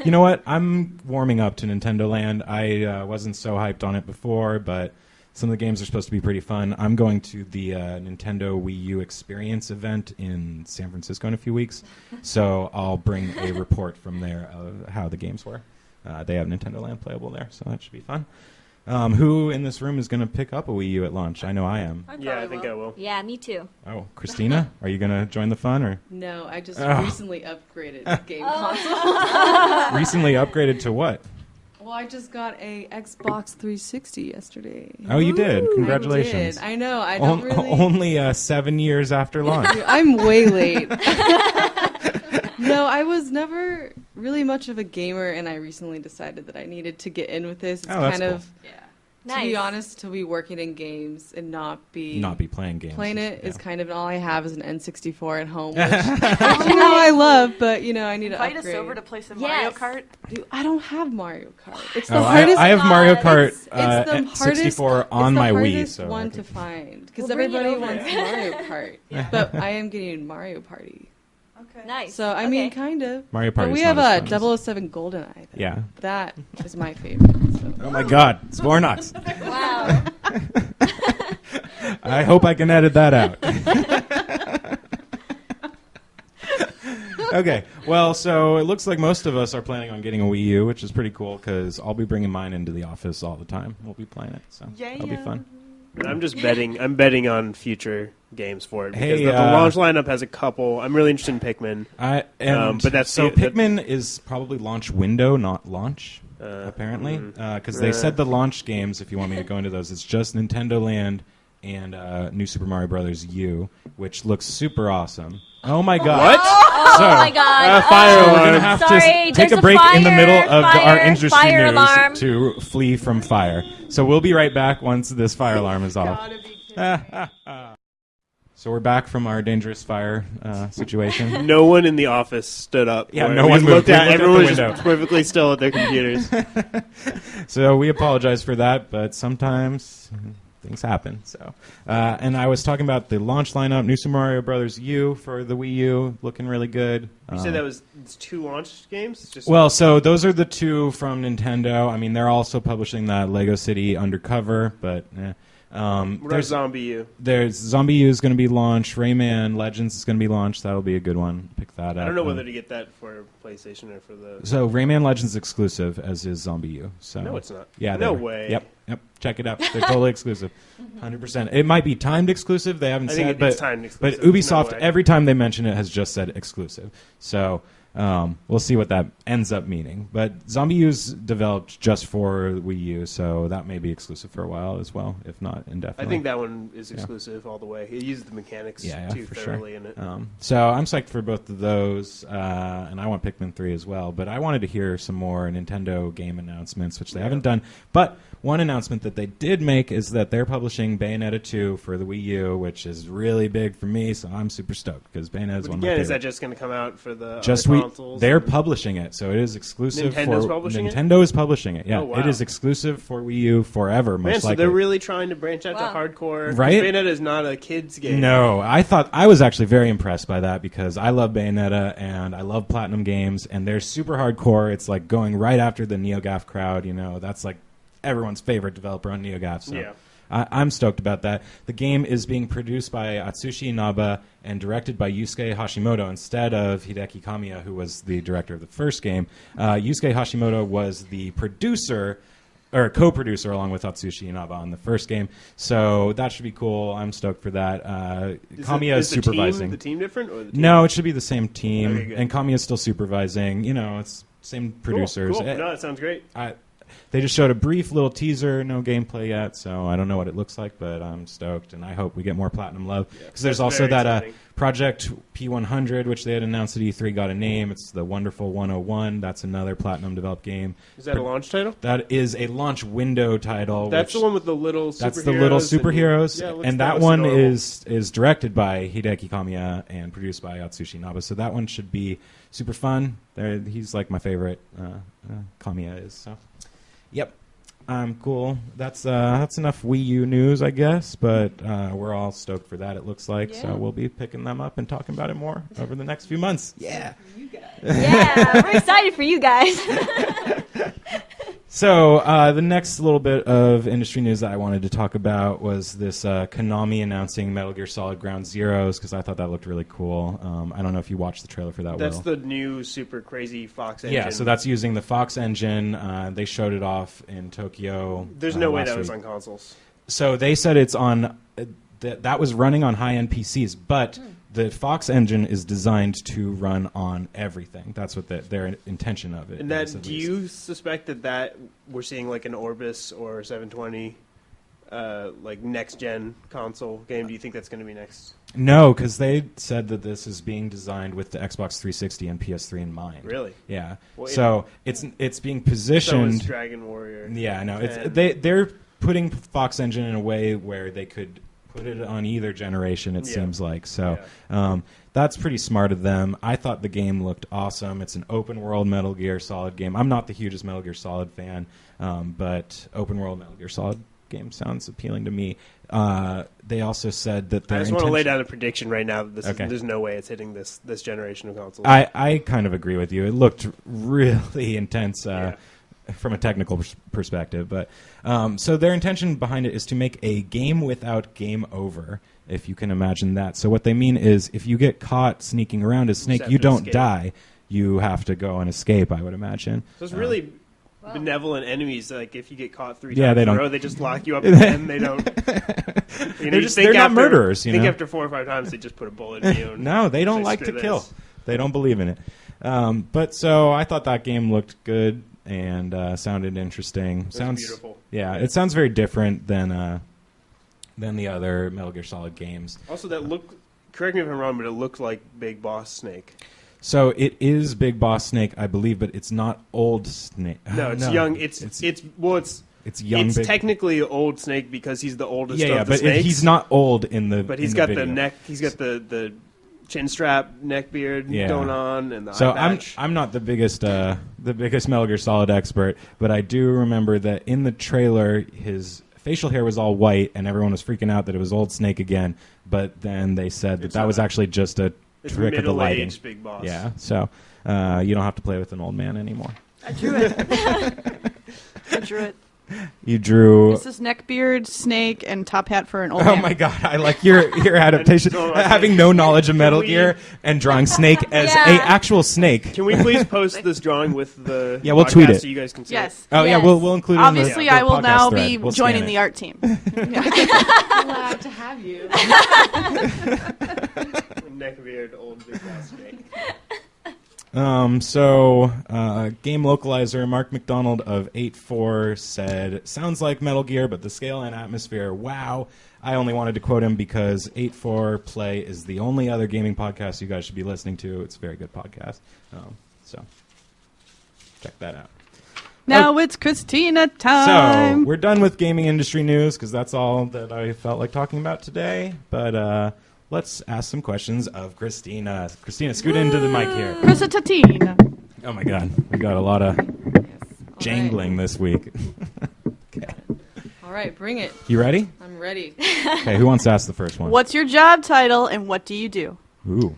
You know what? I'm warming up to Nintendo Land. I wasn't so hyped on it before, but some of the games are supposed to be pretty fun. I'm going to the Nintendo Wii U Experience event in San Francisco in a few weeks, so I'll bring a report from there of how the games were. They have Nintendo Land playable there, so that should be fun. Who in this room is going to pick up a Wii U at launch? I know I am.
Yeah, I think I will.
Yeah, me too.
Oh, Christina, are you going to join the fun or
No, I just
Oh.
recently upgraded the game console.
recently upgraded to what?
Well, I just got a Xbox 360 yesterday.
Oh, you did.
Ooh.
Congratulations.
I know. I don't really.
Only 7 years after launch.
I'm way late. No, I was never really much of a gamer, and I recently decided that I needed to get in with this. It's
Oh, that's
kind
cool.
of,
Yeah.
to be
Nice.
honest, to be working in games and not be
playing games.
playing it
Yeah.
is kind of all I have is an N64 at home, which I love, but I need to
Invite
upgrade.
us over to play some
Yes.
Mario Kart.
Dude, I don't have Mario Kart. It's the
Oh,
hardest.
I have Mario Kart
it's the hardest,
64 on
it's
my
the
Wii,
hardest
so
one
I
to
could-
find because
We'll bring it
everybody
over.
wants Mario Kart, but I am getting Mario Party.
Okay.
Nice.
So I
Okay.
mean, kind of.
Mario
But
Party's
we
not
have
as
a
fun as-
007 GoldenEye.
Yeah.
That is my favorite. So.
Oh my God, Spornox.
Wow.
I hope I can edit that out. Okay, well, so it looks like most of us are planning on getting a Wii U, which is pretty cool because I'll be bringing mine into the office all the time. We'll be playing it, so
Yeah,
that'll be
yeah.
fun.
And I'm just betting. I'm betting on future games for it because
Hey,
the launch lineup has a couple. I'm really interested in Pikmin. But that's
so
the-
Pikmin is probably launch window, not launch. Apparently, because they said the launch games. If you want me to go into those, it's just Nintendo Land and New Super Mario Brothers U, which looks super awesome. Oh my god!
What?
Oh my God!
fire
So we're
alarm.
gonna have
Sorry,
to take
there's
a
a
break in the
fire,
middle of our
fire,
industry
fire
news
alarm.
to flee from fire. So we'll be right back once this fire alarm is off.
Gotta be kidding me.
So we're back from our dangerous fire situation.
No one in the office stood up.
Yeah,
Where
no
we
one moved.
looked
We
at.
looked out
Everyone
the
was
window.
just perfectly still at their computers.
So we apologize for that, but sometimes things happen. So, and I was talking about the launch lineup: New Super Mario Brothers U for the Wii U, looking really good.
You said that was it's 2 launch games. It's just
Well, so those are the 2 from Nintendo. I mean, they're also publishing that Lego City Undercover, but
what about Zombie U?
there's Zombie U is going to be launched. Rayman Legends is going to be launched. That'll be a good one. Pick that up.
I don't know whether to get that for PlayStation or for the.
So Rayman Legends exclusive, as is Zombie U. So
No, it's not.
Yeah,
No
they are.
way.
Yep. Check it out. They're totally exclusive, 100%. It might be timed exclusive. They haven't
I
said,
think
but
it's timed exclusive.
But
There's no
Ubisoft,
way.
every time they mention it, has just said exclusive. So we'll see what that ends up meaning. But Zombie U's developed just for Wii U, so that may be exclusive for a while as well, if not indefinitely.
I think that one is exclusive all the way. It uses the mechanics too
for
thoroughly
sure.
in it.
So I'm psyched for both of those, and I want Pikmin 3 as well. But I wanted to hear some more Nintendo game announcements, which they haven't done. But one announcement that they did make is that they're publishing Bayonetta 2 for the Wii U, which is really big for me, so I'm super stoked, because Bayonetta is
But
one of my
again,
favorites.
is that just going to come out for the
Just
other
we,
consoles?
they're publishing it, so it is exclusive.
Nintendo's
for
publishing it?
Nintendo is publishing it. Yeah,
Oh, wow.
it is exclusive for Wii U forever.
Man,
Most
so
likely.
they're really trying to branch out
Wow.
to hardcore. 'cause
Right?
Bayonetta is not a kids game.
No, I was actually very impressed by that because I love Bayonetta and I love Platinum Games and they're super hardcore. It's like going right after the NeoGAF crowd. You know, that's like everyone's favorite developer on NeoGAF. So
Yeah.
I'm stoked about that. The game is being produced by Atsushi Inaba and directed by Yusuke Hashimoto instead of Hideki Kamiya, who was the director of the first game. Yusuke Hashimoto was the producer or co-producer along with Atsushi Inaba on the first game, so that should be cool. I'm stoked for that. Kamiya is
the
supervising.
The team different? Or the team?
No, it should be the same team,
Okay, good.
and Kamiya is still supervising. You know, it's same
Cool,
producers.
Cool. No, that sounds great.
They just showed a brief little teaser, no gameplay yet, so I don't know what it looks like, but I'm stoked, and I hope we get more Platinum love. Because there's
that's
also
very
that
exciting.
Project P100, which they had announced at E3, got a name. It's the Wonderful 101. That's another Platinum-developed game.
Is that a launch title?
That is a launch window title.
That's
which-
the one with the little superheroes.
That's the little superheroes,
Yeah, it looks
and that
looks
one
adorable.
is directed by Hideki Kamiya and produced by Atsushi Inaba. So that one should be super fun. He's like my favorite. Kamiya is so. Yep, cool. That's enough Wii U news, I guess. But we're all stoked for that. It looks like
Yeah.
so we'll be picking them up and talking about it more over the next few months. Yeah.
Yeah, we're excited for you guys.
So the next little bit of industry news that I wanted to talk about was this Konami announcing Metal Gear Solid Ground Zeroes because I thought that looked really cool. I don't know if you watched the trailer for that.
That's
Will.
the new super crazy Fox engine.
Yeah, so that's using the Fox engine. They showed it off in Tokyo.
There's no way
last
that was
week.
on consoles.
So they said it's on. That was running on high-end PCs, but the Fox engine is designed to run on everything. That's what their intention of it
And that,
is, at
do
least.
you suspect that we're seeing like an Orbis or 720, like next gen console game? Do you think that's going to be next?
No, because they said that this is being designed with the Xbox 360 and PS3 in mind.
Really?
Yeah.
Well,
so it's being
So
positioned.
is Dragon Warrior.
Yeah, no, it's
And-
they're putting Fox Engine in a way where they could put it on either generation. It
Yeah.
seems like so. That's pretty smart of them. I thought the game looked awesome. It's an open world Metal Gear Solid game. I'm not the hugest Metal Gear Solid fan, but open world Metal Gear Solid game sounds appealing to me. They also said that
I
their
just want to lay
intention-
down a prediction right now that this
Okay.
there's no way it's hitting this generation of consoles.
I kind of agree with you. It looked really intense from a technical perspective. But so their intention behind it is to make a game without game over, if you can imagine that. So what they mean is if you get caught sneaking around as Snake,
have
you
to
don't
escape.
die. You have to go and escape, I would imagine.
So it's really benevolent enemies. Like if you get caught 3
Yeah,
times
they
in a
don't-
row, they just lock you up again. They don't.
They're not murderers, you
Think
know?
after 4 or 5 times they just put a bullet in you. And
No, they don't
say,
like to
"Screw
kill.
this."
They don't believe in it. But so I thought that game looked good and sounded interesting.
It was
Sounds
beautiful.
Yeah, it sounds very different than the other Metal Gear Solid games.
Also, that looked. Correct me if I'm wrong, but it looked like Big Boss Snake.
So it is Big Boss Snake, I believe, but it's not old Snake.
No, it's young. It's
young.
It's
Big...
technically old Snake because he's the oldest
yeah,
of the
but
snakes.
he's not old in the.
But
in
he's
the
got
video.
the neck. He's got the chin strap, neck beard
Yeah.
going on, and the
So
eye patch.
I'm not the biggest Metal Gear Solid expert, but I do remember that in the trailer his facial hair was all white, and everyone was freaking out that it was old Snake again. But then they said that
It's
that was
not.
actually just a
It's
trick of the lighting.
middle-aged Big Boss.
Yeah, so you don't have to play with an old man anymore.
I drew it. I drew it.
You drew.
This is neckbeard, snake, and top hat for an old
Oh
man.
my god! I like your adaptation.
So,
Having no knowledge of Metal
we-
Gear and drawing Snake as
Yeah.
a actual snake.
Can we please post this drawing with the
Yeah, we'll
podcast
tweet it.
So you guys can see
Yes.
Oh yeah,
Yes.
we'll include it in
Obviously,
the
I will
podcast
now
thread.
be
We'll scan
joining
it.
the art team.
Glad to have you.
it. Neck beard, old Big Boss Snake.
Game localizer Mark McDonald of 8.4 said, "Sounds like Metal Gear, but the scale and atmosphere, wow." I only wanted to quote him because 8.4 Play is the only other gaming podcast you guys should be listening to. It's a very good podcast. So check that out.
Now it's Christina time.
So we're done with gaming industry news because that's all that I felt like talking about today. But let's ask some questions of Christina. Christina, scoot into the mic here.
Christina.
Oh my God, we got a lot of jangling this week. Okay,
All right, bring it.
you ready?
I'm ready.
Okay, who wants to ask the first one?
What's your job title and what do you do?
Ooh,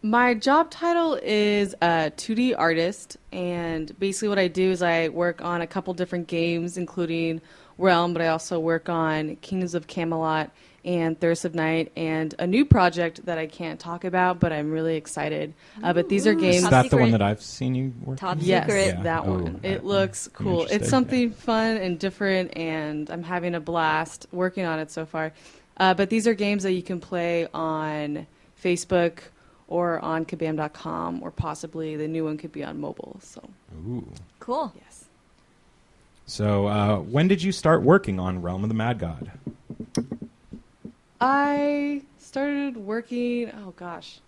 My job title is a 2D artist, and basically what I do is I work on a couple different games, including Realm, but I also work on Kingdoms of Camelot and Thirst of Night, and a new project that I can't talk about, but I'm really excited. But these are games.
is
Top
that the
secret.
one that I've seen you work
Top
on?
Yes,
secret.
Yeah.
that
Oh,
one. It
I'm
looks cool.
interested,
It's something fun and different, and I'm having a blast working on it so far. But these are games that you can play on Facebook or on kabam.com, or possibly the new one could be on mobile. So,
Ooh.
Cool.
yes.
So when did you start working on Realm of the Mad God?
I started working, oh gosh,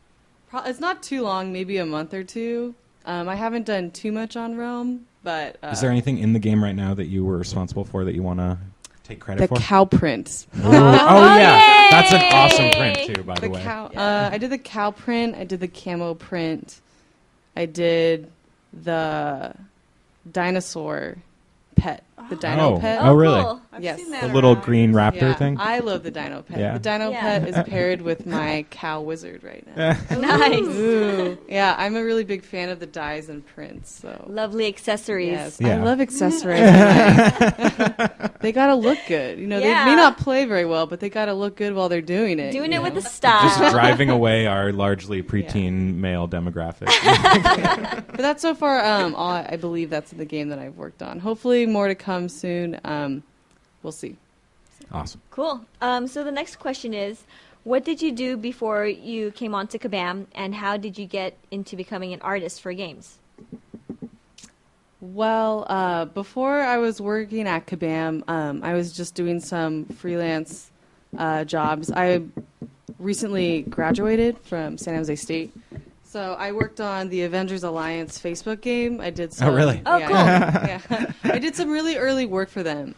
it's not too long, maybe a month or two. I haven't done too much on Realm, but
Is there anything in the game right now that you were responsible for that you want to take credit
the
for?
cow print.
Oh yeah,
yay!
that's an awesome print too, by the
The
way.
cow. I did the cow print. I did the camo print. I did the dinosaur pet. The dino pet.
Oh, really?
Cool.
I've
Yes.
seen that
The little
around.
green raptor
Yeah,
thing.
I love the dino pet.
Yeah.
The dino
Yeah.
pet is paired with my cow wizard right now.
Nice.
Ooh. Yeah, I'm a really big fan of the dyes and prints. So
Lovely accessories.
yes,
Yeah.
I love accessorizing. They gotta look good. You know,
Yeah.
they may not play very well, but they gotta look good while they're doing it.
Doing
you
it with
know?
the style.
Just driving away our largely preteen male demographic.
But that's so far all I believe that's the game that I've worked on. Hopefully more to come soon. We'll see.
Awesome.
Cool. So the next question is, what did you do before you came on to Kabam, and how did you get into becoming an artist for games?
Well, before I was working at Kabam, I was just doing some freelance jobs. I recently graduated from San Jose State. So I worked on the Avengers Alliance Facebook game. I did some.
Oh, really?
Oh,
yeah,
cool.
Yeah. I did some really early work for them,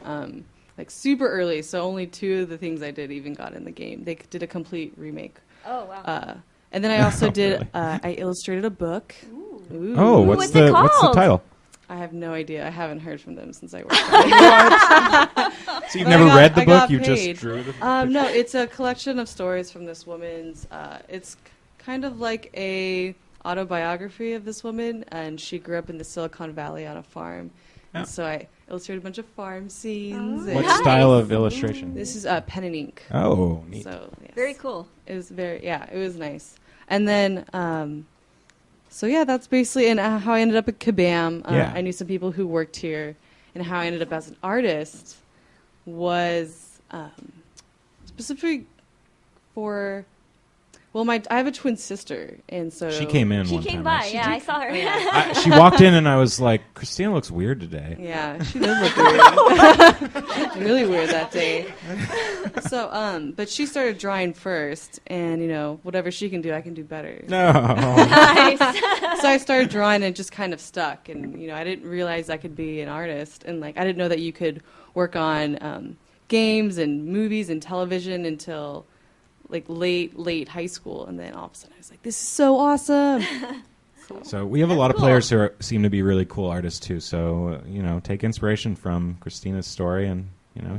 like super early. So only 2 of the things I did even got in the game. They did a complete remake.
Oh, wow.
And then I also
Oh,
did.
really?
I illustrated a book. Ooh.
Oh,
what's
what's
it
the
called?
title?
I have no idea. I haven't heard from them since I worked on it.
So you've
But
never read the
I
book?
got
You
paid.
just drew the.
No, it's a collection of stories from this woman's. It's kind of like a autobiography of this woman, and she grew up in the Silicon Valley on a farm.
Oh.
And so I illustrated a bunch of farm scenes.
Oh.
and
What
Nice.
style of illustration?
This is pen and ink.
Oh, neat.
So yes.
Very cool.
It was it was nice. And then So yeah, that's basically and how I ended up at Kabam.
Yeah.
I knew some people who worked here, and how I ended up as an artist was specifically for. Well, I have a twin sister, and so
She came in
She
one
came
time.
by. Yeah, I saw her.
She walked in and I was like, Christina looks weird today.
Yeah, she does look weird. She looked really weird that day. So, but she started drawing first, and whatever she can do, I can do better.
No.
Nice.
So I started drawing, and it just kind of stuck. And I didn't realize I could be an artist, and I didn't know that you could work on games and movies and television until late high school. And then all of a sudden, I was like, "This is so awesome."
So we have a lot of players who seem to be really cool artists too. So take inspiration from Christina's story, and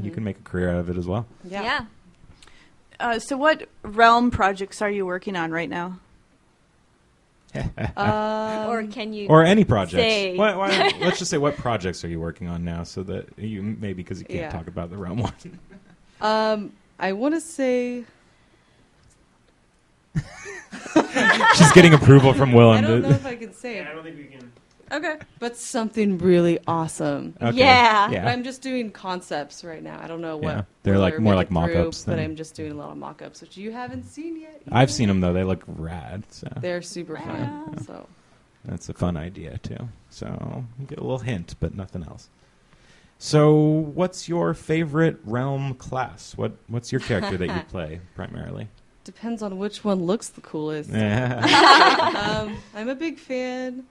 you can make a career out of it as well.
Yeah.
So what realm projects are you working on right now?
Or can you?
Or any projects.
Say.
Let's just say, what projects are you working on now, so that maybe because you can't
Yeah.
talk about the realm one.
I want to say.
She's getting approval from Willem.
I don't know if I can say it.
I don't think we can.
Okay. But something really awesome.
Okay.
Yeah.
Yeah.
But I'm just doing concepts right now. I don't know what.
Yeah. They're
whether
more
make
like
it through,
mock-ups
But
than-
I'm just doing a lot of mock-ups, which you haven't seen yet.
I've
either.
seen them though; they look rad. So
They're super fun. So
that's a fun idea too. So you get a little hint, but nothing else. So, what's your favorite realm class? What's your character that you play primarily?
depends on which one looks the coolest.
Yeah.
I'm a big fan.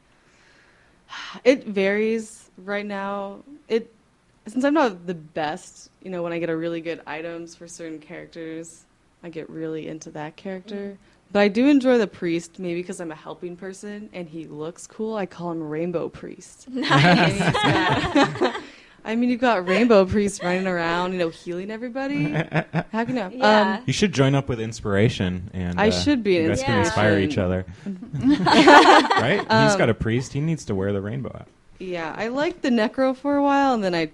It varies right now. Since I'm not the best, when I get a really good items for certain characters, I get really into that character. But I do enjoy the priest, maybe because I'm a helping person and he looks cool. I call him Rainbow Priest. You've got Rainbow Priest running around, healing everybody. How can you?
Yeah.
You should join up with Inspiration, and
I should be an
you guys can
Inspiration.
inspire each other. Right? He's got a priest. He needs to wear the rainbow out.
Yeah, I liked the Necro for a while, and then I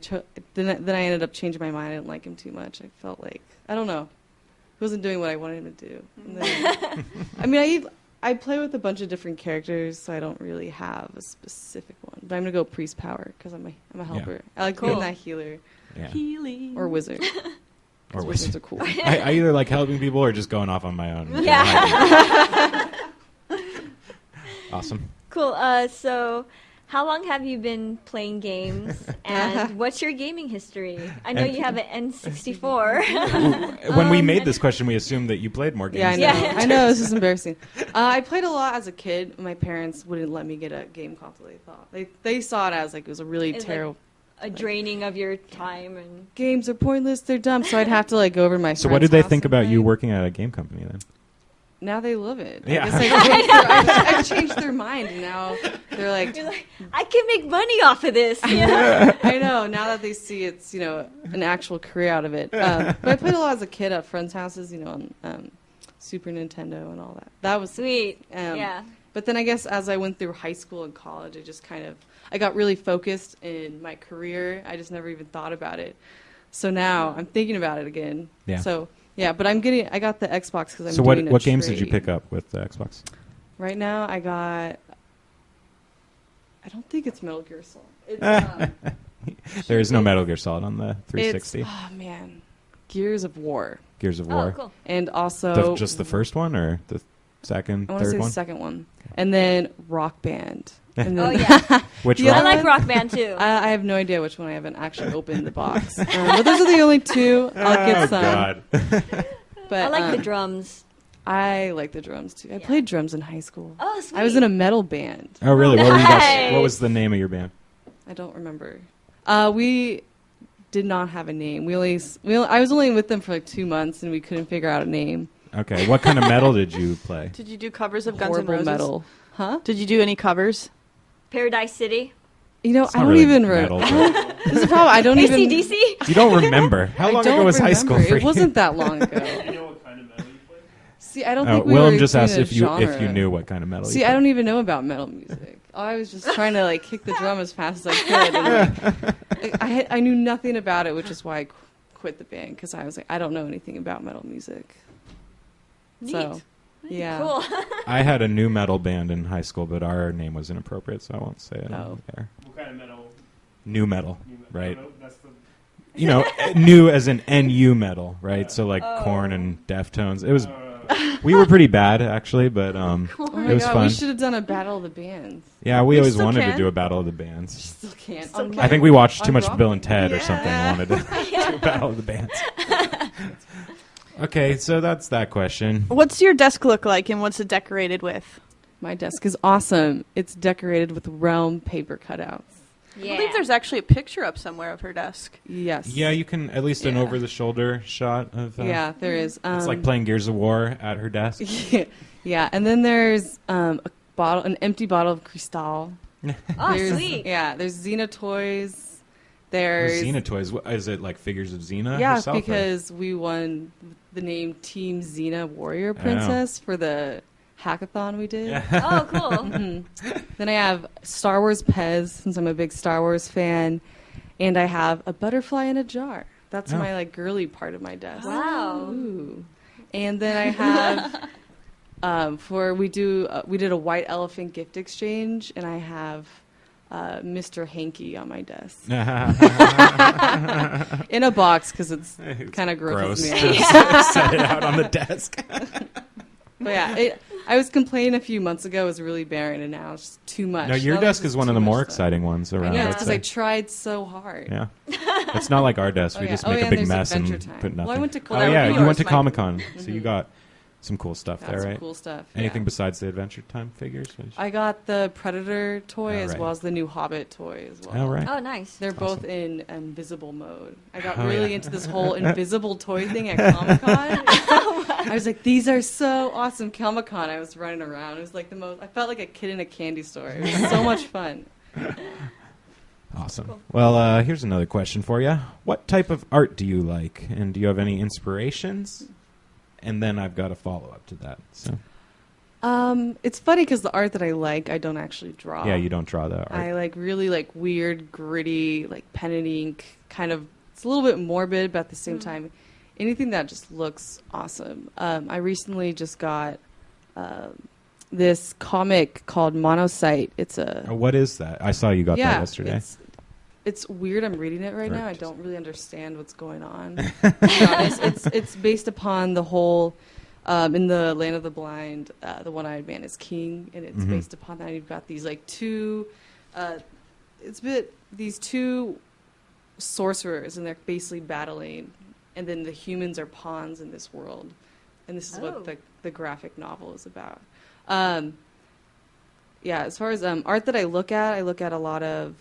ended up changing my mind. I didn't like him too much. I felt like, I don't know, he wasn't doing what I wanted him to do. And then, I play with a bunch of different characters, so I don't really have a specific one. But I'm gonna go Priest Power because I'm a helper. I like being
Cool.
that healer
Yeah.
Healing.
or wizard.
Or
'Cause
wizard.
wizards are cool.
I either like helping people or just going off on my own.
Yeah.
Awesome.
Cool. So, how long have you been playing games, and what's your gaming history? I know
And-
you have an N64.
When we made this question, we assumed that you played more games.
Yeah, I know.
Yeah.
I know, this is embarrassing. I played a lot as a kid. My parents wouldn't let me get a game console. They saw it as it was a really
It's like-
terrible.
A draining of your time and.
Games are pointless. They're dumb. So I'd have to go over to my.
So what
friend's
did they
house
think
and
about you
play.
working at a game company then?
Now they love it.
Yeah.
I guess I've changed their mind. And now they're like,
You're like, I can make money off of this. You know?
I know. Now that they see it's an actual career out of it. But I played a lot as a kid at friends' houses. On Super Nintendo and all that. That was
Sweet.
Um,
Yeah.
But then I guess as I went through high school and college, I got really focused in my career. I just never even thought about it. So now I'm thinking about it again.
Yeah.
So yeah, but I got the Xbox because I'm
So
doing
what
a
games did you
trade.
pick up with the Xbox?
Right now I don't think it's Metal Gear Solid. It's,
There is no Metal Gear Solid on the 360.
oh man, Gears of War,
Gears of
Oh,
War.
cool.
and also
Just the first one or the second,
I want to say
third
the
one?
second one, and then Rock Band. And
Oh
then
yeah.
Which
Yeah.
I
one?
like Rock Band too.
I have no idea which one. I haven't actually opened the box. But those are the only two. I'll get
Oh,
some.
God.
But
I like the drums.
I like the drums too. I
Yeah.
played drums in high school.
Oh, sweet.
I was in a metal band.
Oh, really? What were you guys? What
Nice.
was the name of your band?
I don't remember. We did not have a name. I was only with them for 2 months, and we couldn't figure out a name.
Okay. What kind of metal did you play?
Did you do covers of Guns N'
Horrible
Roses?
metal, huh?
Did you do any covers?
Paradise City.
I
It's
don't
not really
even
metal,
remember.
but
This is the problem. I don't even.
ACDC.
you don't remember. How long
I don't
ago was high school
remember.
for
It
you?
wasn't that long ago.
Do you know what kind of metal you play?
See, I don't
Oh,
think we
Willem
were
just
doing
asked
a
if you
genre.
knew what kind of metal.
See,
you
I
played.
don't even know about metal music. I was just trying to kick the drum as fast as I could. And, I knew nothing about it, which is why I quit the band because I was like, I don't know anything about metal music. So,
Neat.
Yeah.
Cool.
I had a new metal band in high school, but our name was inappropriate, so I won't say it
Oh.
there.
What kind of metal?
New metal,
New metal?
right?
No, that's the.
You know, new as in NU metal, right? So like
Oh.
Korn and Deftones. It was we were pretty bad actually, but
Oh
it
my
was
god,
fun.
we should have done a battle of the bands.
Yeah, we
We
always
still
wanted to
can.
do a battle of the bands.
Still can't.
Still
On
can.
I think we watched too
on
much
Broadway.
Bill and Ted or
Yeah.
something and wanted to do a battle of the bands. Okay, so that's that question.
What's your desk look like, and what's it decorated with?
My desk is awesome. It's decorated with Realm paper cutouts.
Yeah.
I believe there's actually a picture up somewhere of her desk.
Yes.
Yeah, you can at least an
Yeah.
over-the-shoulder shot of.
Yeah, there is.
It's like playing Gears of War at her desk.
Yeah, and then there's an empty bottle of Cristal.
Oh,
There's,
sweet.
Yeah, there's Xena toys.
There's
There's
Xena toys. Is it like figures of Xena
yeah,
herself? or-
because we won the name Team Xena Warrior Princess for the hackathon we did.
Oh, cool.
Mhm. Then I have Star Wars Pez, since I'm a big Star Wars fan, and I have a butterfly in a jar. That's
Oh.
my like girly part of my desk.
Wow.
Ooh. And then I have we did a white elephant gift exchange, and I have Mr. Hanky on my desk in a box because it's kind of
gross.
gross. Me
Just
out.
set it out on the desk.
But yeah, I was complaining a few months ago it was really barren, and now it's just too much.
No, your
Now
desk
there's
is one
too
of the
much
more
stuff.
exciting ones
I
around.
know,
I'd
because
say.
I tried so hard.
Yeah, it's not like our desk.
Oh,
We
yeah.
just
Oh,
make
yeah,
a big
and
mess
there's
and
Adventure Time.
put nothing.
Well, I went to
Well,
oh
that
yeah,
would be
you went to
yours,
Comic Con, so you
Mhm.
got some cool stuff
Got
there,
some
right?
cool stuff.
Anything
yeah.
besides the Adventure Time figures?
I got the Predator toy
Oh,
as
right.
well as the new Hobbit toy as well.
Oh, right.
Oh, nice.
They're both
Awesome.
in invisible mode. I got
Oh,
really
yeah.
into this whole invisible toy thing at Comic Con. I was like, these are so awesome. Comic Con, I was running around. It was like the most, I felt like a kid in a candy store. It was so much fun.
Awesome.
Cool.
Well, here's another question for you. What type of art do you like, and do you have any inspirations? And then I've got a follow-up to that. So
It's funny because the art that I like, I don't actually draw.
yeah, you don't draw the art.
I like really like weird, gritty, like pen and ink kind of. It's a little bit morbid, but at the same time, anything that just looks awesome. I recently just got this comic called Monocyte. It's a
Oh, what is that? I saw you got that yesterday.
It's weird. I'm reading it right
Or
now. I
just-
don't really understand what's going on. To be honest. It's based upon the whole in the Land of the Blind, the one-eyed man is king, and it's
Mhm.
based upon that. You've got these like two, these two sorcerers, and they're basically battling, and then the humans are pawns in this world, and this is
Oh.
what the graphic novel is about. Yeah, as far as art that I look at a lot of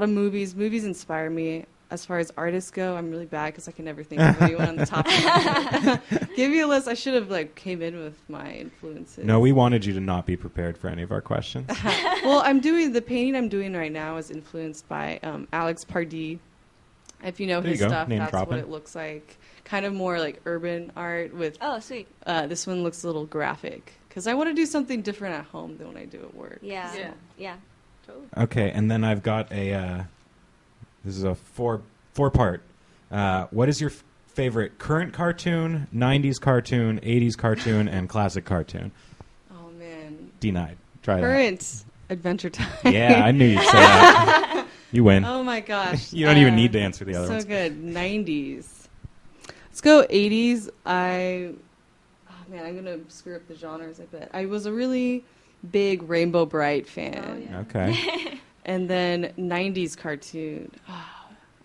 movies. Movies inspire me. As far as artists go, I'm really bad because I can never think of anyone on the top of my head. Give me a list. I should have like came in with my influences.
No, we wanted you to not be prepared for any of our questions.
Well, the painting I'm doing right now is influenced by Alex Pardee. If you know
There
his
you go.
stuff,
Name
that's
dropping.
what it looks like. Kind of more like urban art with.
Oh, sweet.
This one looks a little graphic because I want to do something different at home than when I do at work.
Yeah.
Yeah.
Yeah.
Okay, and then I've got a. This is a four-part. What is your favorite current cartoon, 90s cartoon, 80s cartoon, and classic cartoon?
Oh man.
Denied. Try
Current Adventure Time.
that. Yeah, I knew you'd say that. You win.
Oh my gosh.
You don't even need to answer the other
so
ones.
good. 90s. Let's go 80s. Oh man, I'm gonna screw up the genres. I bet. I was a really big Rainbow Bright fan,
Oh, yeah.
Okay.
and then 90s cartoon.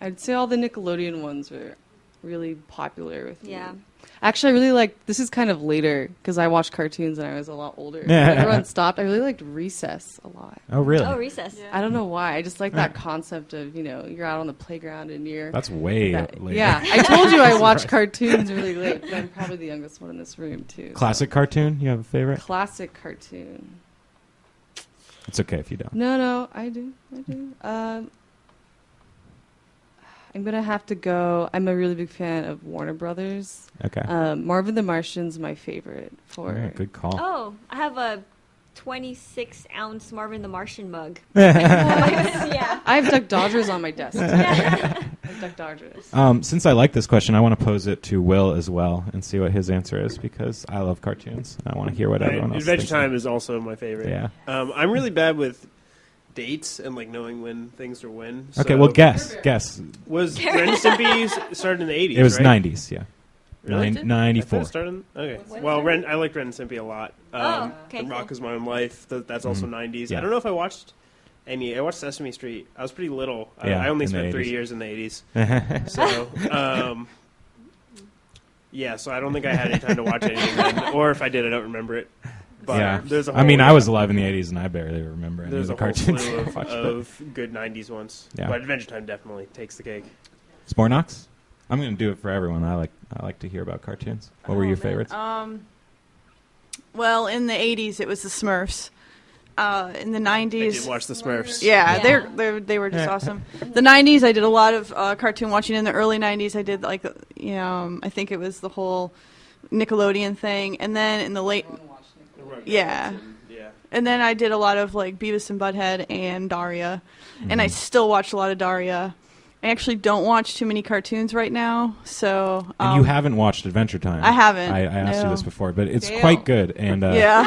I'd say all the Nickelodeon ones were really popular with me.
Yeah.
Actually, I really like. This is kind of later because I watched cartoons when I was a lot older. When everyone stopped. I really liked Recess a lot.
Oh, really?
Oh, recess.
Yeah.
I don't know why. I just like that concept of you're out on the playground and you're.
That's way later.
Yeah, I told you I watch cartoons really late, but I'm probably the youngest one in this room too. so.
Classic cartoon? You have a favorite?
Classic cartoon.
It's okay if you don't.
No, I do. I'm gonna have to go. I'm a really big fan of Warner Brothers.
Okay.
Marvin the Martian's my favorite for.
Yeah, good call.
Oh, I have a 26-ounce Marvin the Martian mug. Yeah.
I have Duck Dodgers on my desk. Like Duck Dodgers.
Since I like this question, I want to pose it to Will as well and see what his answer is because I love cartoons. And I want to hear what everyone else
Adventure
thinks.
Time is also my favorite.
Yeah.
I'm really bad with dates and like knowing when things are when.
Okay,
so
well, guess.
Was Ren and Stimpy started in the 80s?
It was
right?
90s, yeah.
Really?
94.
I thought it started in, okay.
When
Well,
was it?
I liked Ren and Stimpy a lot.
Oh, okay,
And Rock
cool.
is My Own Life. That's also 90s.
Yeah.
I don't know if I watched any. I watched Sesame Street. I was pretty little.
Yeah,
I only
in the
spent 3
80s.
years in the 80s. So, yeah, so I don't think I had any time to watch anything then. Or if I did, I don't remember it. But
Yeah.
there's a
I mean,
whole-
I was alive in the 80s and I barely remember any of
There's
the
a whole
cartoons
slew
I
of,
watched. but-
of good 90s ones.
Yeah.
But Adventure Time definitely takes the cake.
Spornox? I'm going to do it for everyone. I like to hear about cartoons. What were
Oh,
your
man.
favorites?
Well, in the 80s, it was the Smurfs. In the
I
90s,
did watch the Smurfs.
yeah,
Yeah.
they were just awesome. The 90s, I did a lot of cartoon watching. In the early 90s, I did like I think it was the whole Nickelodeon thing, and then in the late, yeah.
Yeah.
And then I did a lot of like Beavis and Butthead and Daria, and I still watch a lot of Daria. I actually don't watch too many cartoons right now, so.
And you haven't watched Adventure Time.
I haven't,
I asked you
no.
this before, but it's
Damn.
quite good. And
Yeah,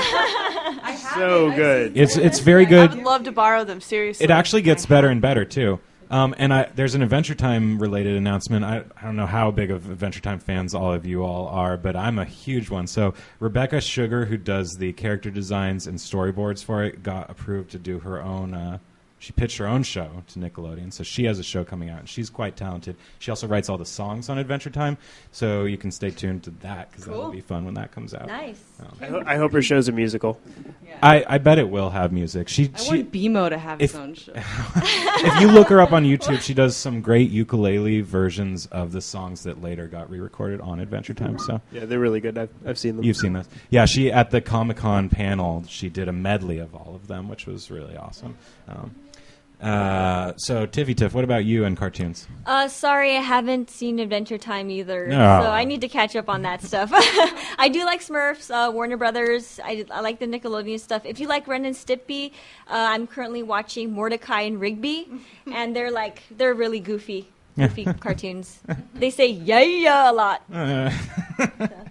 So good.
it's very
I
good.
would love to borrow them. Seriously,
It actually gets better and better too. And there's an Adventure Time related announcement. I don't know how big of Adventure Time fans all of you all are, but I'm a huge one. So Rebecca Sugar, who does the character designs and storyboards for it, got approved to do her own. She pitched her own show to Nickelodeon, so she has a show coming out, and she's quite talented. She also writes all the songs on Adventure Time, so you can stay tuned to that because that'll
Cool.
be fun when that comes out.
Nice.
I hope her show's a musical.
I bet it will have music.
I want BMO to have his
if-
own show.
If you look her up on YouTube, she does some great ukulele versions of the songs that later got re-recorded on Adventure Time. So
Yeah, they're really good. I've seen them.
you've seen this. Yeah, she at the Comic-Con panel, she did a medley of all of them, which was really awesome. So Tiffy Tiff, what about you and cartoons?
Sorry, I haven't seen Adventure Time either,
No.
so I need to catch up on that stuff. I do like Smurfs, Warner Brothers. I like the Nickelodeon stuff. If you like Ren and Stimpy, I'm currently watching Mordecai and Rigby, and they're really goofy cartoons. They say yeah a lot.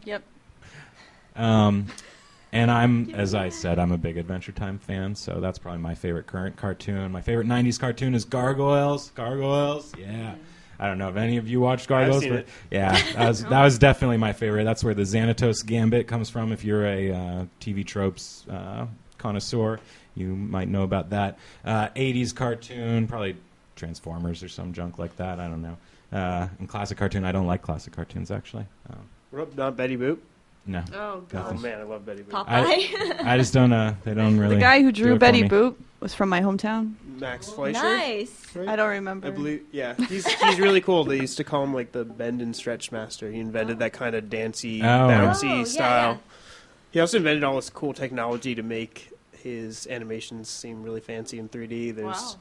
Yep.
And as I said, I'm a big Adventure Time fan, so that's probably my favorite current cartoon. My favorite 90s cartoon is Gargoyles. Gargoyles, yeah. I don't know if any of you watched Gargoyles,
seen
but
it.
yeah, that was definitely my favorite. That's where the Xanatos Gambit comes from. If you're a TV tropes connoisseur, you might know about that. 80s cartoon, probably Transformers or some junk like that. I don't know. And classic cartoon, I don't like classic cartoons, actually.
Not Betty Boop.
No.
Oh
Oh
gosh.
man, I love Betty Boop.
Popeye.
I just don't, they don't really.
The guy who
do
drew
it for
Betty
me.
Boop was from my hometown.
Max Fleischer.
Nice.
Right?
I don't remember.
I believe, yeah, he's really cool. They used to call him like the bend and stretch master. He invented that kind of dancey, bouncy
Oh, yeah,
style.
yeah.
He also invented all this cool technology to make his animations seem really fancy in 3D. There's
Wow.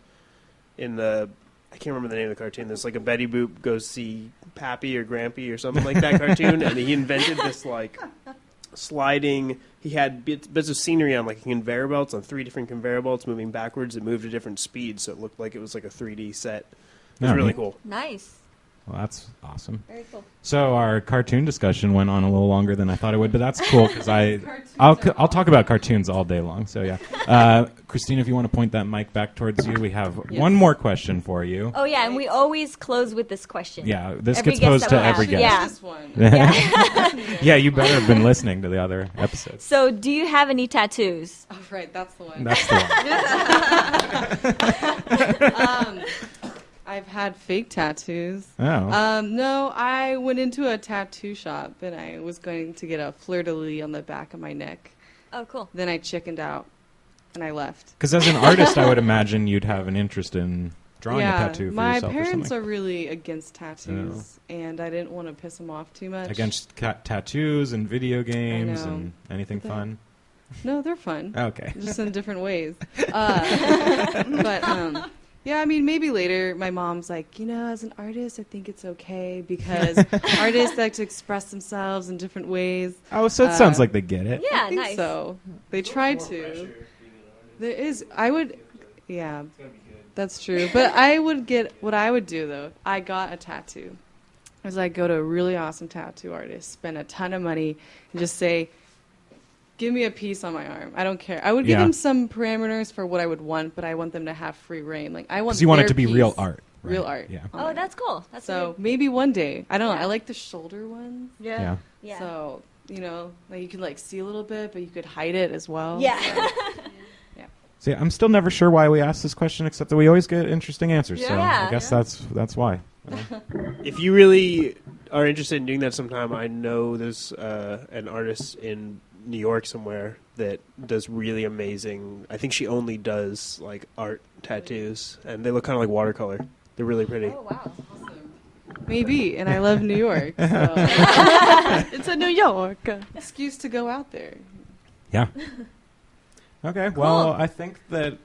in the I can't remember the name of the cartoon. There's like a Betty Boop goes see Pappy or Grampy or something like that cartoon, and he invented this like sliding. He had bits of scenery on like conveyor belts on 3 different conveyor belts moving backwards. It moved at different speeds, so it looked like it was like a 3D set. It was
Oh,
really
neat.
cool.
Nice.
Well, that's awesome.
Very cool.
So our cartoon discussion went on a little longer than I thought it would, but that's cool because I'll talk about cartoons all day long. So yeah, Christina, if you want to point that mic back towards you, we have
Yes.
one more question for you.
Oh yeah, and we always close with this question.
Yeah, this
Every
gets
guest
posed
that
to
we have.
every guest.
Yeah.
This one.
Yeah.
Yeah, you better have been listening to the other episodes.
So, do you have any tattoos?
Oh, right, that's the one.
That's the one.
I've had fake tattoos.
Oh.
No, I went into a tattoo shop and I was going to get a fleur-de-lis on the back of my neck.
Oh, cool.
Then I chickened out and I left.
Because as an artist, I would imagine you'd have an interest in drawing a tattoo for
my
yourself or
parents
something.
are really against tattoos, and I didn't want to piss them off too much.
Against tattoos and video games
know.
and anything
But
fun?
No, they're fun.
Okay.
Just in different ways. Yeah, I mean, maybe later my mom's like, as an artist, I think it's okay because artists like to express themselves in different ways.
Oh, so it sounds like they get it.
Yeah,
I think
nice.
so. They try to. There is, I would, yeah. That's true. But what I would do though, I got a tattoo. Is I go to a really awesome tattoo artist, spend a ton of money, and just say, give me a piece on my arm. I don't care. I would give them some parameters for what I would want, but I want them to have free reign. Like I want.
'Cause you want it
their
to be
piece.
real art. Right?
Real art.
Yeah.
Oh, that's cool. That's
So
good.
maybe one day. I don't know.
Yeah.
I like the shoulder ones.
Yeah.
Yeah.
So, like you could like see a little bit, but you could hide it as well.
Yeah.
See, I'm still never sure why we asked this question, except that we always get interesting answers. So
Yeah.
I guess
Yeah.
that's why.
If you really are interested in doing that sometime, I know there's an artist in New York somewhere that does really amazing. I think she only does like art tattoos, and they look kind of like watercolor. They're really pretty.
Oh wow.
Awesome. Maybe. And I love New York. So
It's a New York.
excuse to go out there.
Yeah. Okay, well, I think that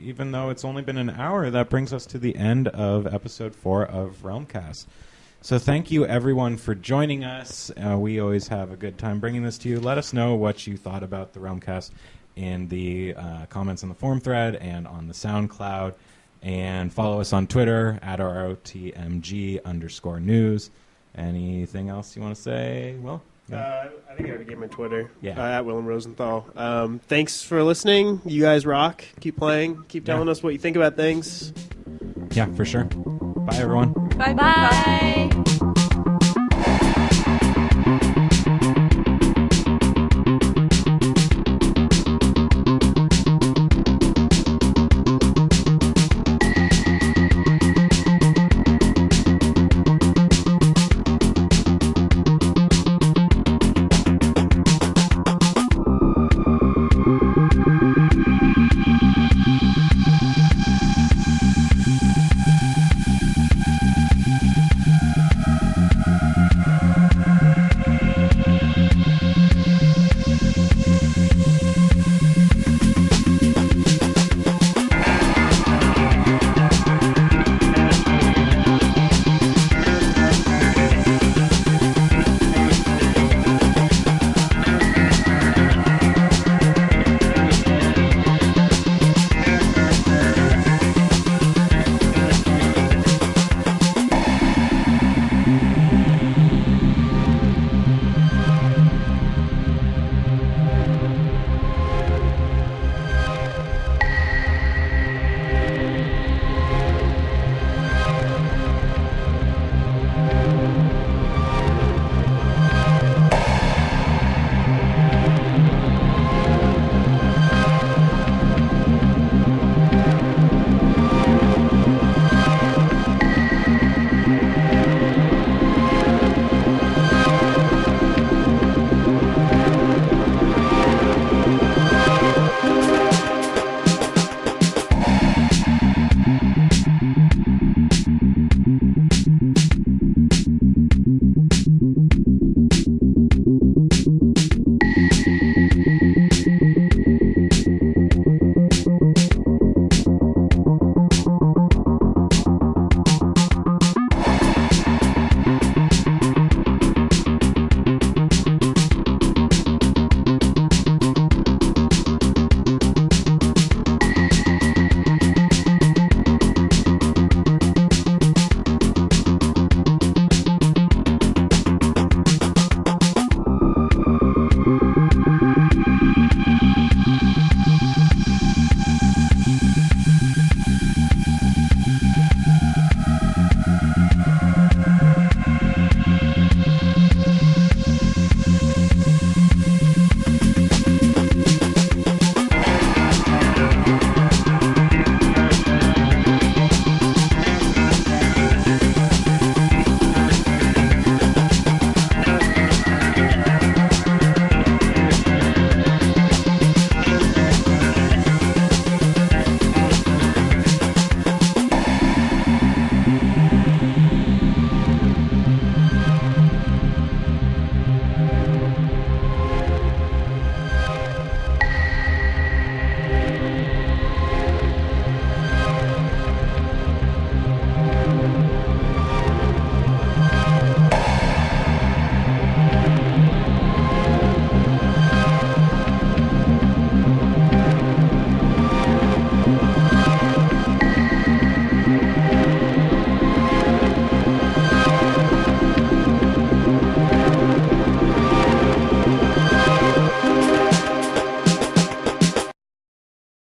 even though it's only been an hour, that brings us to the end of episode 4 of Realmcast. So thank you, everyone, for joining us. We always have a good time bringing this to you. Let us know what you thought about the Realmcast in the comments on the forum thread and on the SoundCloud. And follow us on Twitter, @ROTMG_news. Anything else you want to say, Will?
I think I already gave my Twitter.
Yeah.
At Willem Rosenthal. Thanks for listening. You guys rock. Keep playing. Keep telling us what you think about things.
Yeah, for sure. Bye, everyone.
Bye.
Bye.